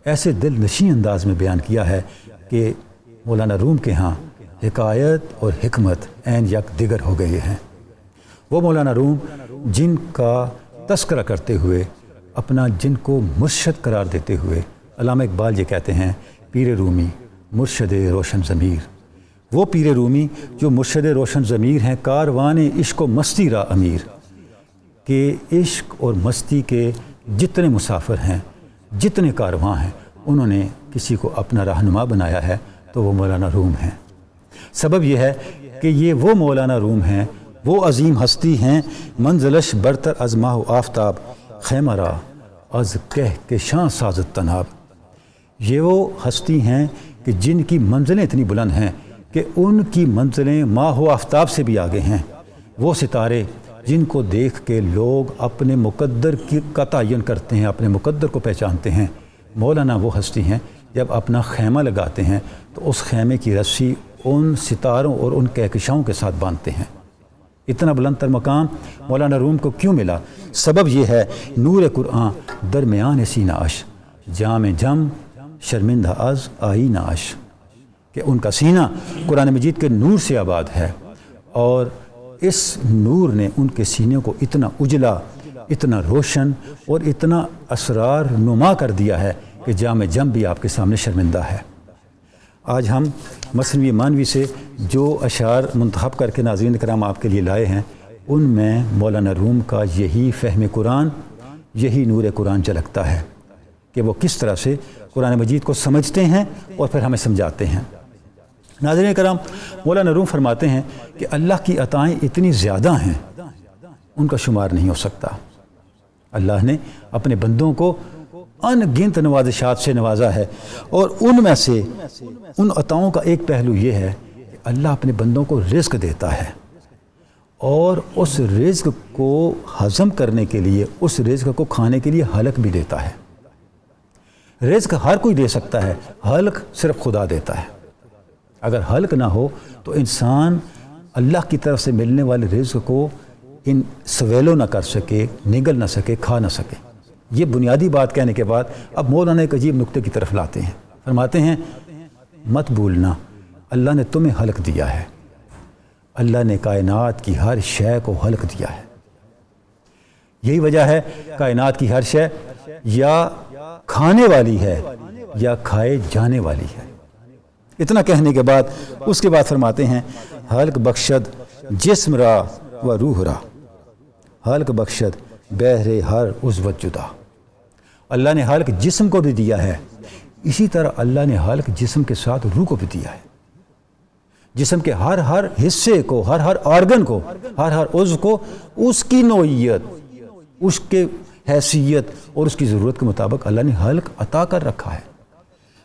ایسے دل نشین انداز میں بیان کیا ہے کہ مولانا روم کے ہاں حکایت اور حکمت عین یک دیگر ہو گئے ہیں۔ وہ مولانا روم جن کا تذکرہ کرتے ہوئے، اپنا جن کو مرشد قرار دیتے ہوئے، علامہ اقبال یہ کہتے ہیں پیر رومی مرشد روشن ضمیر، وہ پیر رومی جو مرشد روشن ضمیر ہیں، کاروان عشق و مستی را امیر، کہ عشق اور مستی کے جتنے مسافر ہیں، جتنے کارواں ہیں، انہوں نے کسی کو اپنا رہنما بنایا ہے تو وہ مولانا روم ہیں۔ سبب یہ ہے کہ یہ وہ مولانا روم ہیں، وہ عظیم ہستی ہیں، منزلش برتر از ماہ و آفتاب، خیمہ را از کہہ کے شان سازت تناب۔ یہ وہ ہستی ہیں کہ جن کی منزلیں اتنی بلند ہیں کہ ان کی منزلیں ماہ و آفتاب سے بھی آگے ہیں۔ وہ ستارے جن کو دیکھ کے لوگ اپنے مقدر کا تعین کرتے ہیں، اپنے مقدر کو پہچانتے ہیں، مولانا وہ ہستی ہیں جب اپنا خیمہ لگاتے ہیں تو اس خیمے کی رسی ان ستاروں اور ان کہکشاؤں کے ساتھ باندھتے ہیں۔ اتنا بلند تر مقام مولانا روم کو کیوں ملا؟ سبب یہ ہے نور قرآن درمیان سینہ اش، جام جم شرمندہ از آئینہ اش، کہ ان کا سینہ قرآن مجید کے نور سے آباد ہے، اور اس نور نے ان کے سینے کو اتنا اجلا، اتنا روشن اور اتنا اسرار نما کر دیا ہے کہ جام جم بھی آپ کے سامنے شرمندہ ہے۔ آج ہم مثنوی مانوی سے جو اشعار منتخب کر کے ناظرین کرام آپ کے لیے لائے ہیں، ان میں مولانا روم کا یہی فہم قرآن، یہی نور قرآن جھلکتا ہے کہ وہ کس طرح سے قرآن مجید کو سمجھتے ہیں اور پھر ہمیں سمجھاتے ہیں۔ ناظرین کرام، مولانا روم فرماتے ہیں کہ اللہ کی عطائیں اتنی زیادہ ہیں، ان کا شمار نہیں ہو سکتا۔ اللہ نے اپنے بندوں کو ان گنت نوازشات سے نوازا ہے، اور ان میں سے ان عطاؤں کا ایک پہلو یہ ہے کہ اللہ اپنے بندوں کو رزق دیتا ہے، اور اس رزق کو ہضم کرنے کے لیے، اس رزق کو کھانے کے لیے حلق بھی دیتا ہے۔ رزق ہر کوئی دے سکتا ہے، حلق صرف خدا دیتا ہے۔ اگر حلق نہ ہو تو انسان اللہ کی طرف سے ملنے والے رزق کو سویلو نہ کر سکے، نگل نہ سکے، کھا نہ سکے۔ یہ بنیادی بات کہنے کے بعد اب مولانا ایک عجیب نقطے کی طرف لاتے ہیں، فرماتے ہیں مت بھولنا اللہ نے تمہیں حلق دیا ہے، اللہ نے کائنات کی ہر شے کو حلق دیا ہے۔ یہی وجہ ہے کائنات کی ہر شے یا کھانے والی ہے یا کھائے جانے والی ہے۔ اتنا کہنے کے بعد اس کے بعد فرماتے ہیں حلق بخشد جسم را و روح را، حلق بخشد بہر ہر عضوت جدا۔ اللہ نے حلق جسم کو بھی دیا ہے، اسی طرح اللہ نے حلق جسم کے ساتھ روح کو بھی دیا ہے۔ جسم کے ہر ہر حصے کو، ہر ہر آرگن کو، ہر ہر عضو کو اس کی نوعیت، اس کے حیثیت اور اس کی ضرورت کے مطابق اللہ نے حلق عطا کر رکھا ہے۔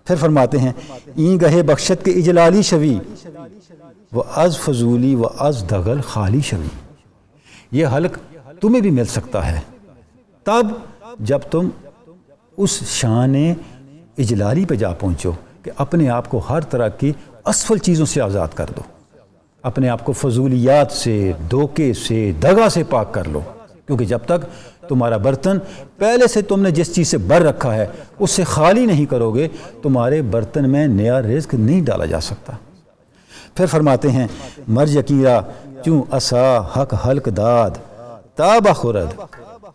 پھر فرماتے ہیں این گہے بخشت کے اجلالی شوی و از فضولی و از دغل خالی شوی۔ یہ حلق تمہیں بھی مل سکتا ہے تب جب تم اس شان اجلالی پہ جا پہنچو کہ اپنے آپ کو ہر طرح کی اسفل چیزوں سے آزاد کر دو، اپنے آپ کو فضولیات سے، دھوکے سے، دغا سے پاک کر لو، کیونکہ جب تک تمہارا برتن پہلے سے تم نے جس چیز سے بھر رکھا ہے اس سے خالی نہیں کرو گے، تمہارے برتن میں نیا رزق نہیں ڈالا جا سکتا۔ پھر فرماتے ہیں مر یقیرہ چوں عصا حق حلق داد تابہ خورد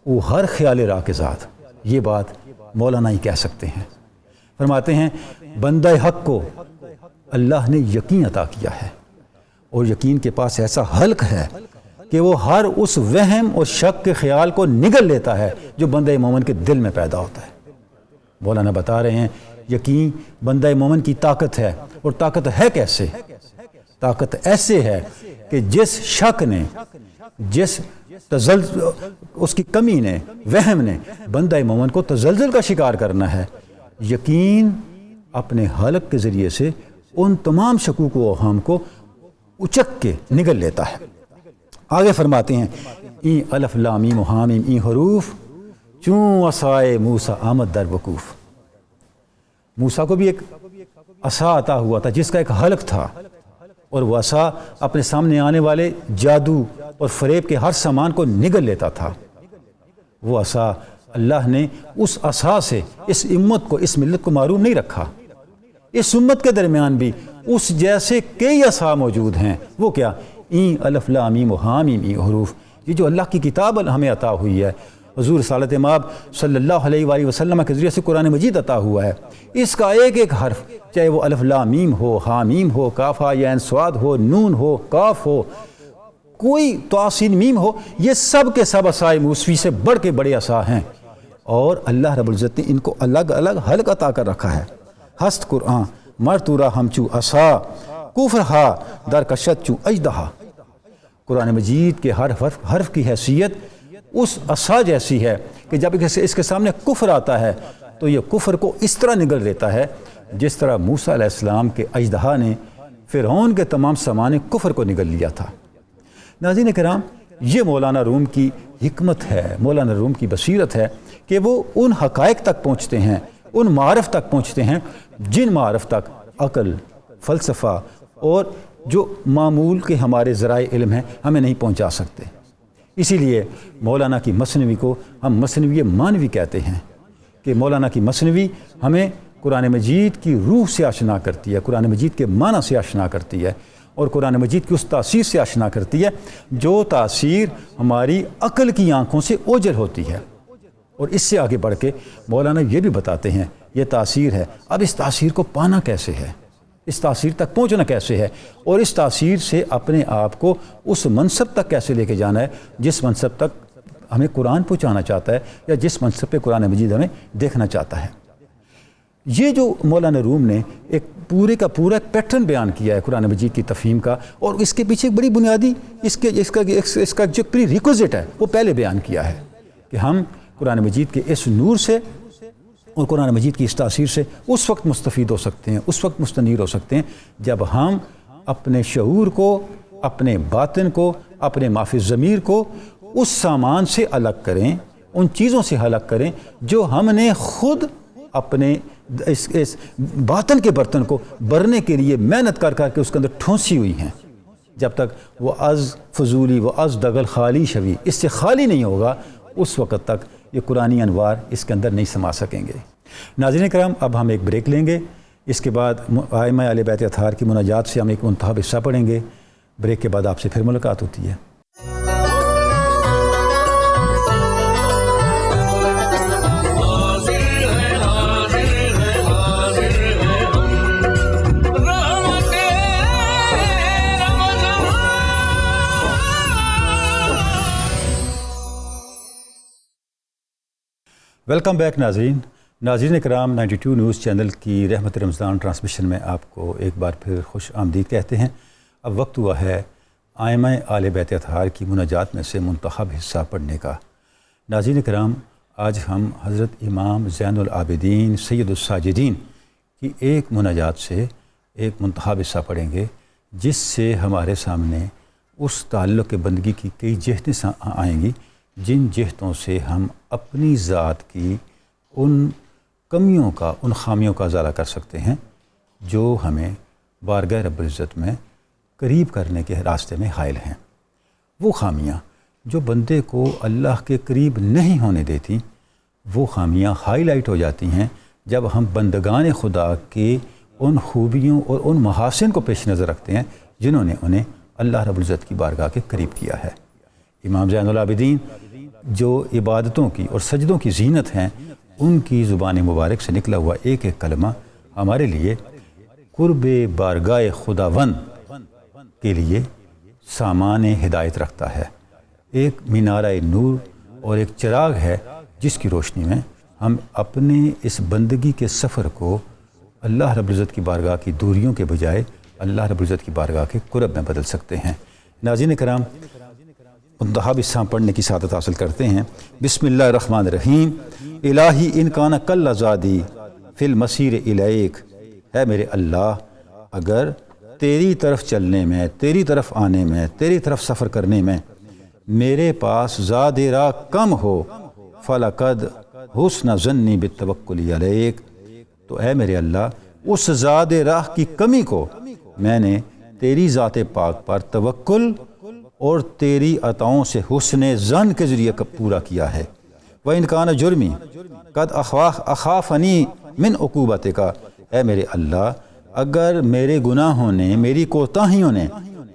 او ہر خیال راہ کے ذات۔ یہ بات مولانا ہی کہہ سکتے ہیں۔ فرماتے ہیں بندہ حق کو اللہ نے یقین عطا کیا ہے، اور یقین کے پاس ایسا حلق ہے کہ وہ ہر اس وہم اور شک کے خیال کو نگل لیتا ہے جو بندہ مومن کے دل میں پیدا ہوتا ہے۔ مولانا بتا رہے ہیں یقین بندہ مومن کی طاقت ہے، اور طاقت ہے کیسے؟ طاقت ایسے ہے کہ جس شک نے، جس اس کی کمی نے، وہم نے بندہ مومن کو تزلزل کا شکار کرنا ہے، یقین اپنے حلق کے ذریعے سے ان تمام شکوک و اوہام کو اچک کے نگل لیتا ہے۔ آگے فرماتے ہیں این الف لام میم حامیم این حروف چون عصائے موسیٰ آمد در وقوف۔ موسیٰ کو بھی ایک عصا عطا ہوا تھا جس کا ایک حلق تھا، اور وہ عصا اپنے سامنے آنے والے جادو اور فریب کے ہر سامان کو نگل لیتا تھا۔ وہ عصا اللہ نے اس عصا سے اس امت کو، اس ملت کو محروم نہیں رکھا۔ اس امت کے درمیان بھی اس جیسے کئی عصا موجود ہیں۔ وہ کیا؟ این الف لام میم حامیم این حروف، یہ جو اللہ کی کتاب ہمیں عطا ہوئی ہے، حضور رسالت مآب صلی اللہ علیہ وآلہ وسلم کے ذریعے سے قرآن مجید عطا ہوا ہے، اس کا ایک ایک حرف، چاہے وہ الف لام میم ہو، حامیم ہو، کاف ہا یا عین صاد ہو، نون ہو، کاف ہو، کوئی طاسین میم ہو، یہ سب کے سب عصائے موسوی سے بڑھ کے بڑے عصا ہیں، اور اللہ رب العزت نے ان کو الگ الگ حلق عطا کر رکھا ہے۔ ہست قرآن مرتورا ہمچو عصا کفر ہا در کشت چو اجدہا۔ قرآن مجید کے ہر حرف کی حیثیت اس عصا جیسی ہے کہ جب اس کے سامنے کفر آتا ہے تو یہ کفر کو اس طرح نگل دیتا ہے جس طرح موسیٰ علیہ السلام کے اژدہا نے فرعون کے تمام سامان کفر کو نگل لیا تھا۔ ناظرین کرام، یہ مولانا روم کی حکمت ہے، مولانا روم کی بصیرت ہے کہ وہ ان حقائق تک پہنچتے ہیں، ان معارف تک پہنچتے ہیں جن معارف تک عقل، فلسفہ اور جو معمول کے ہمارے ذرائع علم ہیں ہمیں نہیں پہنچا سکتے۔ اسی لیے مولانا کی مثنوی کو ہم مثنوی مانوی کہتے ہیں کہ مولانا کی مثنوی ہمیں قرآن مجید کی روح سے آشنا کرتی ہے، قرآن مجید کے معنی سے آشنا کرتی ہے، اور قرآن مجید کی اس تاثیر سے آشنا کرتی ہے جو تاثیر ہماری عقل کی آنکھوں سے اوجھل ہوتی ہے۔ اور اس سے آگے بڑھ کے مولانا یہ بھی بتاتے ہیں یہ تاثیر ہے، اب اس تاثیر کو پانا کیسے ہے، اس تاثیر تک پہنچنا کیسے ہے، اور اس تاثیر سے اپنے آپ کو اس منصب تک کیسے لے کے جانا ہے جس منصب تک ہمیں قرآن پہنچانا چاہتا ہے یا جس منصب پہ قرآن مجید ہمیں دیکھنا چاہتا ہے۔ یہ جو مولانا روم نے ایک پورے کا پورا ایک پیٹرن بیان کیا ہے قرآن مجید کی تفہیم کا، اور اس کے پیچھے ایک بڑی بنیادی اس کا جو پری ریکوزٹ ہے وہ پہلے بیان کیا ہے کہ ہم قرآن مجید کے اس نور سے اور قرآن مجید کی اس تاثیر سے اس وقت مستفید ہو سکتے ہیں، اس وقت مستنیر ہو سکتے ہیں جب ہم اپنے شعور کو، اپنے باطن کو، اپنے مافی ضمیر کو اس سامان سے الگ کریں، ان چیزوں سے الگ کریں جو ہم نے خود اپنے اس باطن کے برتن کو بھرنے کے لیے محنت کر کے اس کے اندر ٹھونسی ہوئی ہیں۔ جب تک وہ از فضولی، وہ از دغل خالی شوی، اس سے خالی نہیں ہوگا، اس وقت تک یہ قرآنی انوار اس کے اندر نہیں سما سکیں گے۔ ناظرین کرام، اب ہم ایک بریک لیں گے، اس کے بعد ائمہ اہل بیت اطہار کی مناجات سے ہم ایک منتخب حصہ پڑھیں گے۔ بریک کے بعد آپ سے پھر ملاقات ہوتی ہے۔ ویلکم بیک ناظرین کرام، 92 نیوز چینل کی رحمت رمضان ٹرانسمیشن میں آپ کو ایک بار پھر خوش آمدید کہتے ہیں۔ اب وقت ہوا ہے ائمہ اہل بیت اطہار کی مناجات میں سے منتخب حصہ پڑھنے کا۔ ناظرین کرام، آج ہم حضرت امام زین العابدین سید الساجدین کی ایک مناجات سے ایک منتخب حصہ پڑھیں گے جس سے ہمارے سامنے اس تعلق بندگی کی کئی جہتیں آئیں گی جن جہتوں سے ہم اپنی ذات کی ان کمیوں کا، ان خامیوں کا ازالہ کر سکتے ہیں جو ہمیں بارگاہ رب العزت میں قریب کرنے کے راستے میں حائل ہیں۔ وہ خامیاں جو بندے کو اللہ کے قریب نہیں ہونے دیتی، وہ خامیاں ہائی لائٹ ہو جاتی ہیں جب ہم بندگان خدا کے ان خوبیوں اور ان محاسن کو پیش نظر رکھتے ہیں جنہوں نے انہیں اللہ رب العزت کی بارگاہ کے قریب کیا ہے۔ امام زین العابدین جو عبادتوں کی اور سجدوں کی زینت ہیں، ان کی زبان مبارک سے نکلا ہوا ایک ایک کلمہ ہمارے لیے قرب بارگاہ خداوند کے لیے سامان ہدایت رکھتا ہے، ایک مینارہ نور اور ایک چراغ ہے جس کی روشنی میں ہم اپنے اس بندگی کے سفر کو اللہ رب العزت کی بارگاہ کی دوریوں کے بجائے اللہ رب العزت کی بارگاہ کے قرب میں بدل سکتے ہیں۔ ناظرین کرام، منتخب حصہ پڑھنے کی سعادت حاصل کرتے ہیں۔ بسم اللہ الرحمن الرحیم۔ الہی ان کان کل آزادی فی المسیر الیک، ہے میرے اللہ اگر تیری طرف چلنے میں، تیری طرف آنے میں، تیری طرف سفر کرنے میں میرے پاس زاد راہ کم ہو، فلقد حسن ظنی بالتوکل علیک، تو اے میرے اللہ اس زاد راہ کی کمی کو میں نے تیری ذات پاک پر توکل اور تیری عطاؤں سے حسن ظن کے ذریعے پورا کیا ہے۔ وَإِنْ كَانَ جُرْمِي قَدْ أَخَافَنِي مِنْ عُقُوبَتِكَ، اے میرے اللہ اگر میرے گناہوں نے، میری کوتاہیوں نے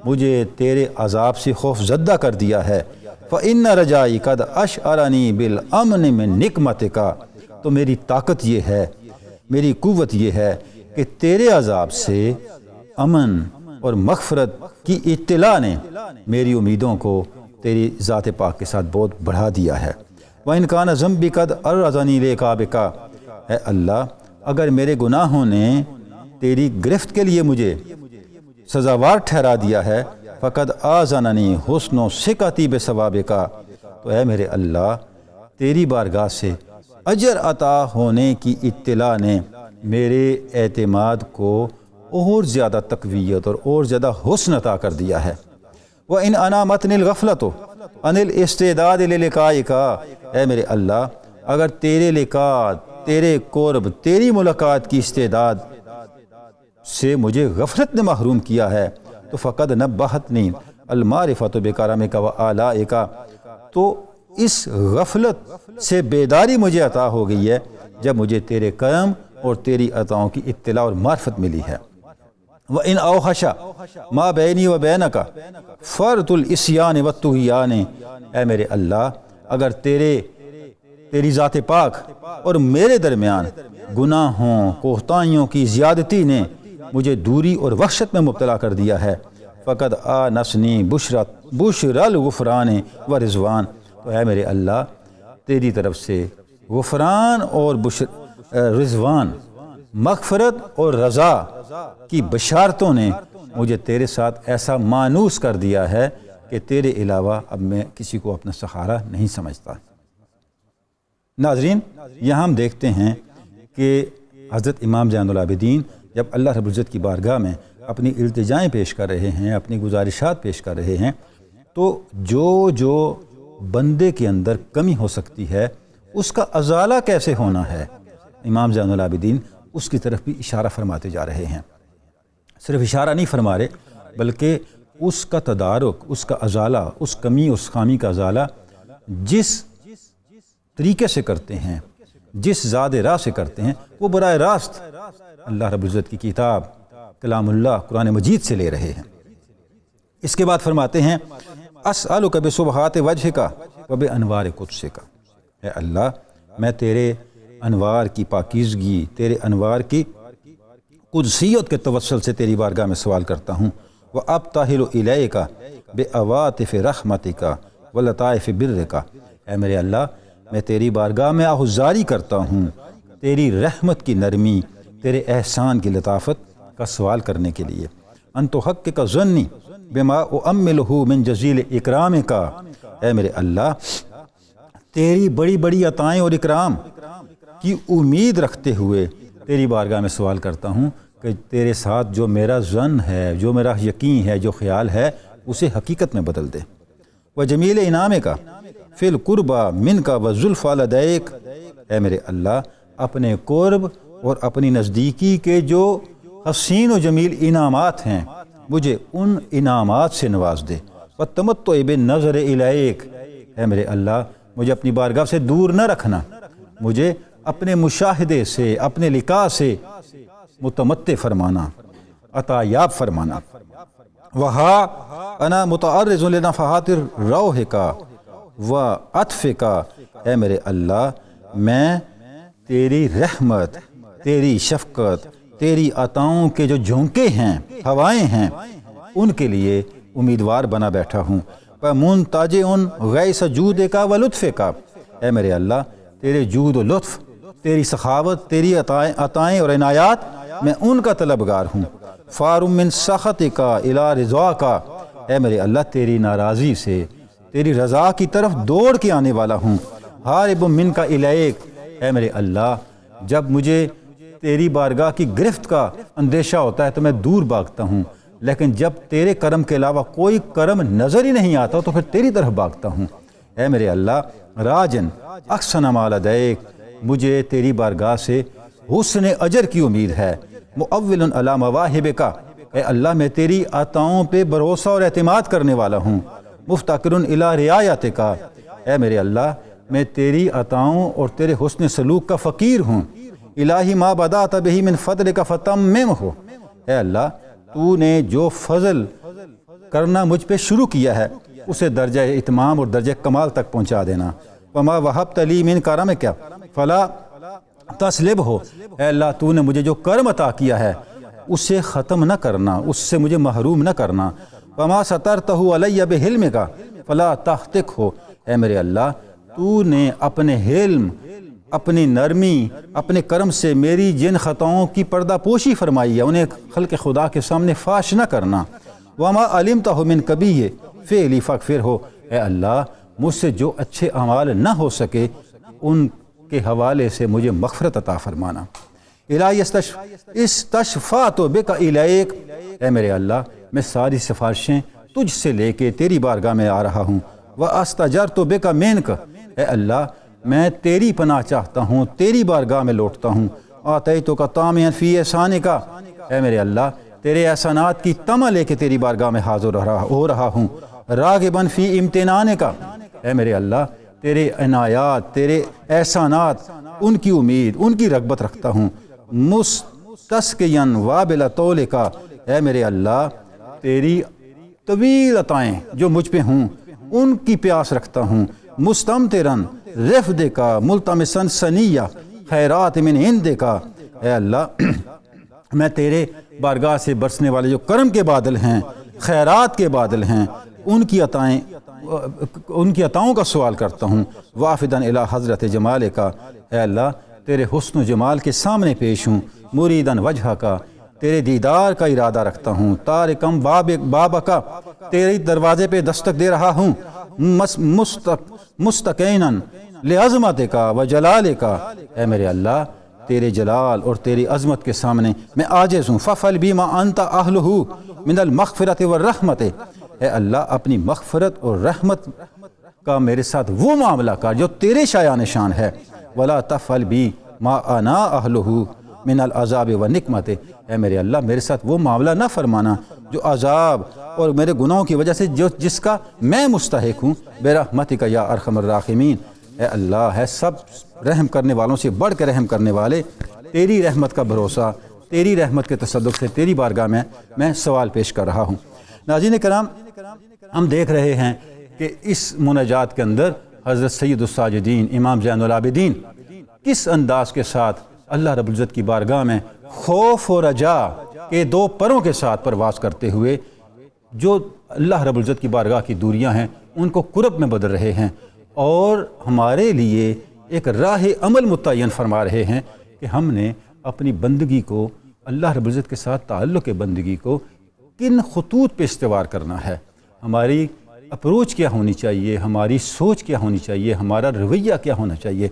مجھے تیرے عذاب سے خوف زدہ کر دیا ہے، فَإِنَّ رَجَائِي قَدْ أَشْعَرَنِي بِالْأَمْنِ مِنْ نِقْمَتِكَ، تو میری طاقت یہ ہے، میری قوت یہ ہے کہ تیرے عذاب سے امن اور مغفرت کی اطلاع نے میری امیدوں کو تیری ذات پاک کے ساتھ بہت بڑھا دیا ہے۔ وَإِنْ كَانَ ذَنْبِي قَدْ أَرْعَظَنِي لِعِقَابِكَ، اے اللہ اگر میرے گناہوں نے تیری گرفت کے لیے مجھے سزاوار ٹھہرا دیا ہے، فَقَدْ آذَنَنِي حُسْنُ ثِقَتِي بِثَوَابِكَ، تو اے میرے اللہ تیری بارگاہ سے اجر عطا ہونے کی اطلاع نے میرے اعتماد کو اور زیادہ تقویت اور زیادہ حسن عطا کر دیا ہے۔ وَإِنْ أَنَامَتْنِي الْغَفْلَةُ عَنِ الْإِسْتِعْدَادِ لِلِقَائِكَ، اے میرے اللہ اگر تیرے لقاء، تیرے قرب، تیری ملاقات کی استعداد سے مجھے غفلت نے محروم کیا ہے، تو فقد نبہتنی المعرفۃ بکرمک وآلائک، تو اس غفلت سے بیداری مجھے عطا ہو گئی ہے جب مجھے تیرے کرم اور تیری عطاؤں کی اطلاع اور معرفت ملی ہے۔ وَإِنْ أَوْحَشَ مَا بَيْنِي وَبَيْنَكَ فَرْطُ الْإِسْيَانِ وَالطُّغْيَانِ، اے میرے اللہ اگر تیری ذات پاک اور میرے درمیان گناہوں کوتاہیوں کی زیادتی نے مجھے دوری اور وحشت میں مبتلا کر دیا ہے، فقد آنسنی بشرى الغفران و رضوان، تو اے میرے اللہ تیری طرف سے غفران اور رضوان، مغفرت اور رضا کی بشارتوں نے مجھے تیرے ساتھ ایسا مانوس کر دیا ہے کہ تیرے علاوہ اب میں کسی کو اپنا سہارا نہیں سمجھتا۔ ناظرین، یہاں ہم دیکھتے ہیں کہ حضرت امام زین العابدین جب اللہ رب العزت کی بارگاہ میں اپنی التجائیں پیش کر رہے ہیں، اپنی گزارشات پیش کر رہے ہیں، تو جو بندے کے اندر کمی ہو سکتی ہے اس کا ازالہ کیسے ہونا ہے، امام زین العابدین اس کی طرف بھی اشارہ فرماتے جا رہے ہیں۔ صرف اشارہ نہیں فرما رہے بلکہ اس کا تدارک، اس کا ازالہ، اس کمی اس خامی کا ازالہ جس طریقے سے کرتے ہیں، جس زاد راہ سے کرتے ہیں، وہ براہ راست اللہ رب العزت کی کتاب کلام اللہ قرآن مجید سے لے رہے ہیں۔ اس کے بعد فرماتے ہیں اسألک بسبحات وجہک و بانوار قدسک، اے اللہ میں تیرے انوار کی پاکیزگی، تیرے انوار کی قدسیت کے توسل سے تیری بارگاہ میں سوال کرتا ہوں، وابتہل الیک بعواطف رحمتک ولطائف برک، اے میرے اللہ میں تیری بارگاہ میں آہذاری کرتا ہوں تیری رحمت کی نرمی، تیرے احسان کی لطافت کا سوال کرنے کے لیے، ان تحقق ظنی بما اؤملہ من جزیل اکرامک، اے میرے اللہ تیری بڑی بڑی عطائیں اور اکرام کی امید رکھتے ہوئے تیری بارگاہ میں سوال کرتا ہوں کہ تیرے ساتھ جو میرا ظن ہے، جو میرا یقین ہے، جو خیال ہے، اسے حقیقت میں بدل دے۔ وجمیل انعامک فی القربى منک وزلفى لدیک، اے میرے اللہ اپنے قرب اور اپنی نزدیکی کے جو حسین و جمیل انعامات ہیں مجھے ان انعامات سے نواز دے۔ وتمتع بالنظر الیک، اے میرے اللہ مجھے اپنی بارگاہ سے دور نہ رکھنا، مجھے اپنے مشاہدے سے، اپنے لقاء سے متمتع فرمانا، عطا یاب فرمانا۔ وہا انا متعرض لنفحات روحک و عطفک، اے میرے اللہ میں تیری رحمت، تیری شفقت، تیری عطاؤں کے جو جھونکے ہیں، ہوائیں ہیں، ان کے لیے امیدوار بنا بیٹھا ہوں۔ وَمُنْتَجِعٌ غَيْثَ جُودِكَ وَلُطْفِكَ، اے میرے اللہ تیرے جود و لطف، تیری سخاوت، تیری عطائیں اور عنایات میں ان کا طلبگار ہوں۔ فَارٌ مِّن سَخَطِكَ إِلَىٰ رِضَاكَ، اے میرے اللہ تیری ناراضی سے تیری رضا کی طرف دوڑ کے آنے والا ہوں۔ حارب منک الیک، اے میرے اللہ جب مجھے تیری بارگاہ کی گرفت کا اندیشہ ہوتا ہے تو میں دور بھاگتا ہوں، لیکن جب تیرے کرم کے علاوہ کوئی کرم نظر ہی نہیں آتا تو پھر تیری طرف بھاگتا ہوں۔ اے میرے اللہ راجن احسن ما لدیک، مجھے تیری بارگاہ سے حسن اجر کی امید ہے۔ مؤول علی مواہبک، اے اللہ میں تیری عطاؤں پہ بھروسہ اور اعتماد کرنے والا ہوں۔ مفتقر الی رعایتک، اے میرے اللہ میں تیری عطاؤں اور تیرے حسن سلوک کا فقیر ہوں۔ الہی ما بدأت بہ من فضلک فتممہ، اے اللہ تو نے جو فضل کرنا مجھ پہ شروع کیا ہے اسے درجہ اتمام اور درجہ کمال تک پہنچا دینا۔ وما وہبت لی من کرمک فلا تسلبہ، اے اللہ تو نے مجھے جو کرم عطا کیا ہے اسے ختم نہ کرنا، اس سے مجھے محروم نہ کرنا۔ وما سترتہ علی بحلمک فلا تہتکہ، اے میرے اللہ تو نے اپنے حلم، اپنی نرمی، اپنے کرم سے میری جن خطاؤں کی پردہ پوشی فرمائی ہے انہیں خلق خدا کے سامنے فاش نہ کرنا۔ وما علمتہ من قبیح فعلی فاغفرہ، اے اللہ مجھ سے جو اچھے اعمال نہ ہو سکے ان کے حوالے سے مجھے مغفرت عطا فرمانا۔ الہی استشفعت بک الیک، اے میرے اللہ میں ساری سفارشیں تجھ سے لے کے تیری بارگاہ میں آ رہا ہوں۔ واستجرت بک منک، اے اللہ میں تیری پناہ چاہتا ہوں، تیری بارگاہ میں لوٹتا ہوں۔ آتیتک طامعا فی احسانک، اے میرے اللہ تیرے احسانات کی طمع لے کے تیری بارگاہ میں حاضر ہو رہا ہوں۔ راغبا فی امتنانک، اے میرے اللہ تیرے عنایات، تیرے احسانات، ان کی امید، ان کی رغبت رکھتا ہوں۔ مستسقیا وابل طولک، اے میرے اللہ تیری طویل عطائیں جو مجھ پہ ہوں ان کی پیاس رکھتا ہوں، مستمطرن رفد کا ملتمسن سنیہ خیرات من عند کا، اے اللہ میں تیرے بارگاہ سے برسنے والے جو کرم کے بادل ہیں، خیرات کے بادل ہیں، ان کی عطاؤں کا سوال کرتا ہوں، وافدن الی حضرت جمال کا، اے اللہ تیرے حسن و جمال کے سامنے پیش ہوں، مریدن وجہ کا تیرے دیدار کا ارادہ رکھتا ہوں، تارکم باب کا تیرے دروازے پہ دستک دے رہا ہوں، مستقینن لعظمت کا و جلال کا، اے میرے اللہ تیرے جلال اور تیری عظمت کے سامنے میں عاجز ہوں، ففل بیما انت اہلہ من المغفرت والرحمت، اے اللہ اپنی مغفرت اور رحمت کا میرے ساتھ وہ معاملہ کر جو تیرے شایان شان ہے، ولا تفعل بی ما انا اہلہ من العذاب والنقمت، اے میرے اللہ میرے ساتھ وہ معاملہ نہ فرمانا جو عذاب اور میرے گناہوں کی وجہ سے جس کا میں مستحق ہوں، برحمتک یا ارحم الراحمین، اے اللہ ہے سب رحم کرنے والوں سے بڑھ کے رحم کرنے والے، تیری رحمت کا بھروسہ، تیری رحمت کے تصدق سے تیری بارگاہ میں سوال پیش کر رہا ہوں۔ ناظرین کرام، ہم دیکھ رہے ہیں کہ اس مناجات کے اندر حضرت سید الساجدین امام زین العابدین کس انداز کے ساتھ اللہ رب العزت کی بارگاہ میں خوف و رجا کے دو پروں کے ساتھ پرواز کرتے ہوئے جو اللہ رب العزت کی بارگاہ کی دوریاں ہیں ان کو قرب میں بدل رہے ہیں، اور ہمارے لیے ایک راہ عمل متعین فرما رہے ہیں کہ ہم نے اپنی بندگی کو، اللہ رب العزت کے ساتھ تعلق بندگی کو کن خطوط پہ استوار کرنا ہے، ہماری اپروچ کیا ہونی چاہیے، ہماری سوچ کیا ہونی چاہیے، ہمارا رویہ کیا ہونا چاہیے۔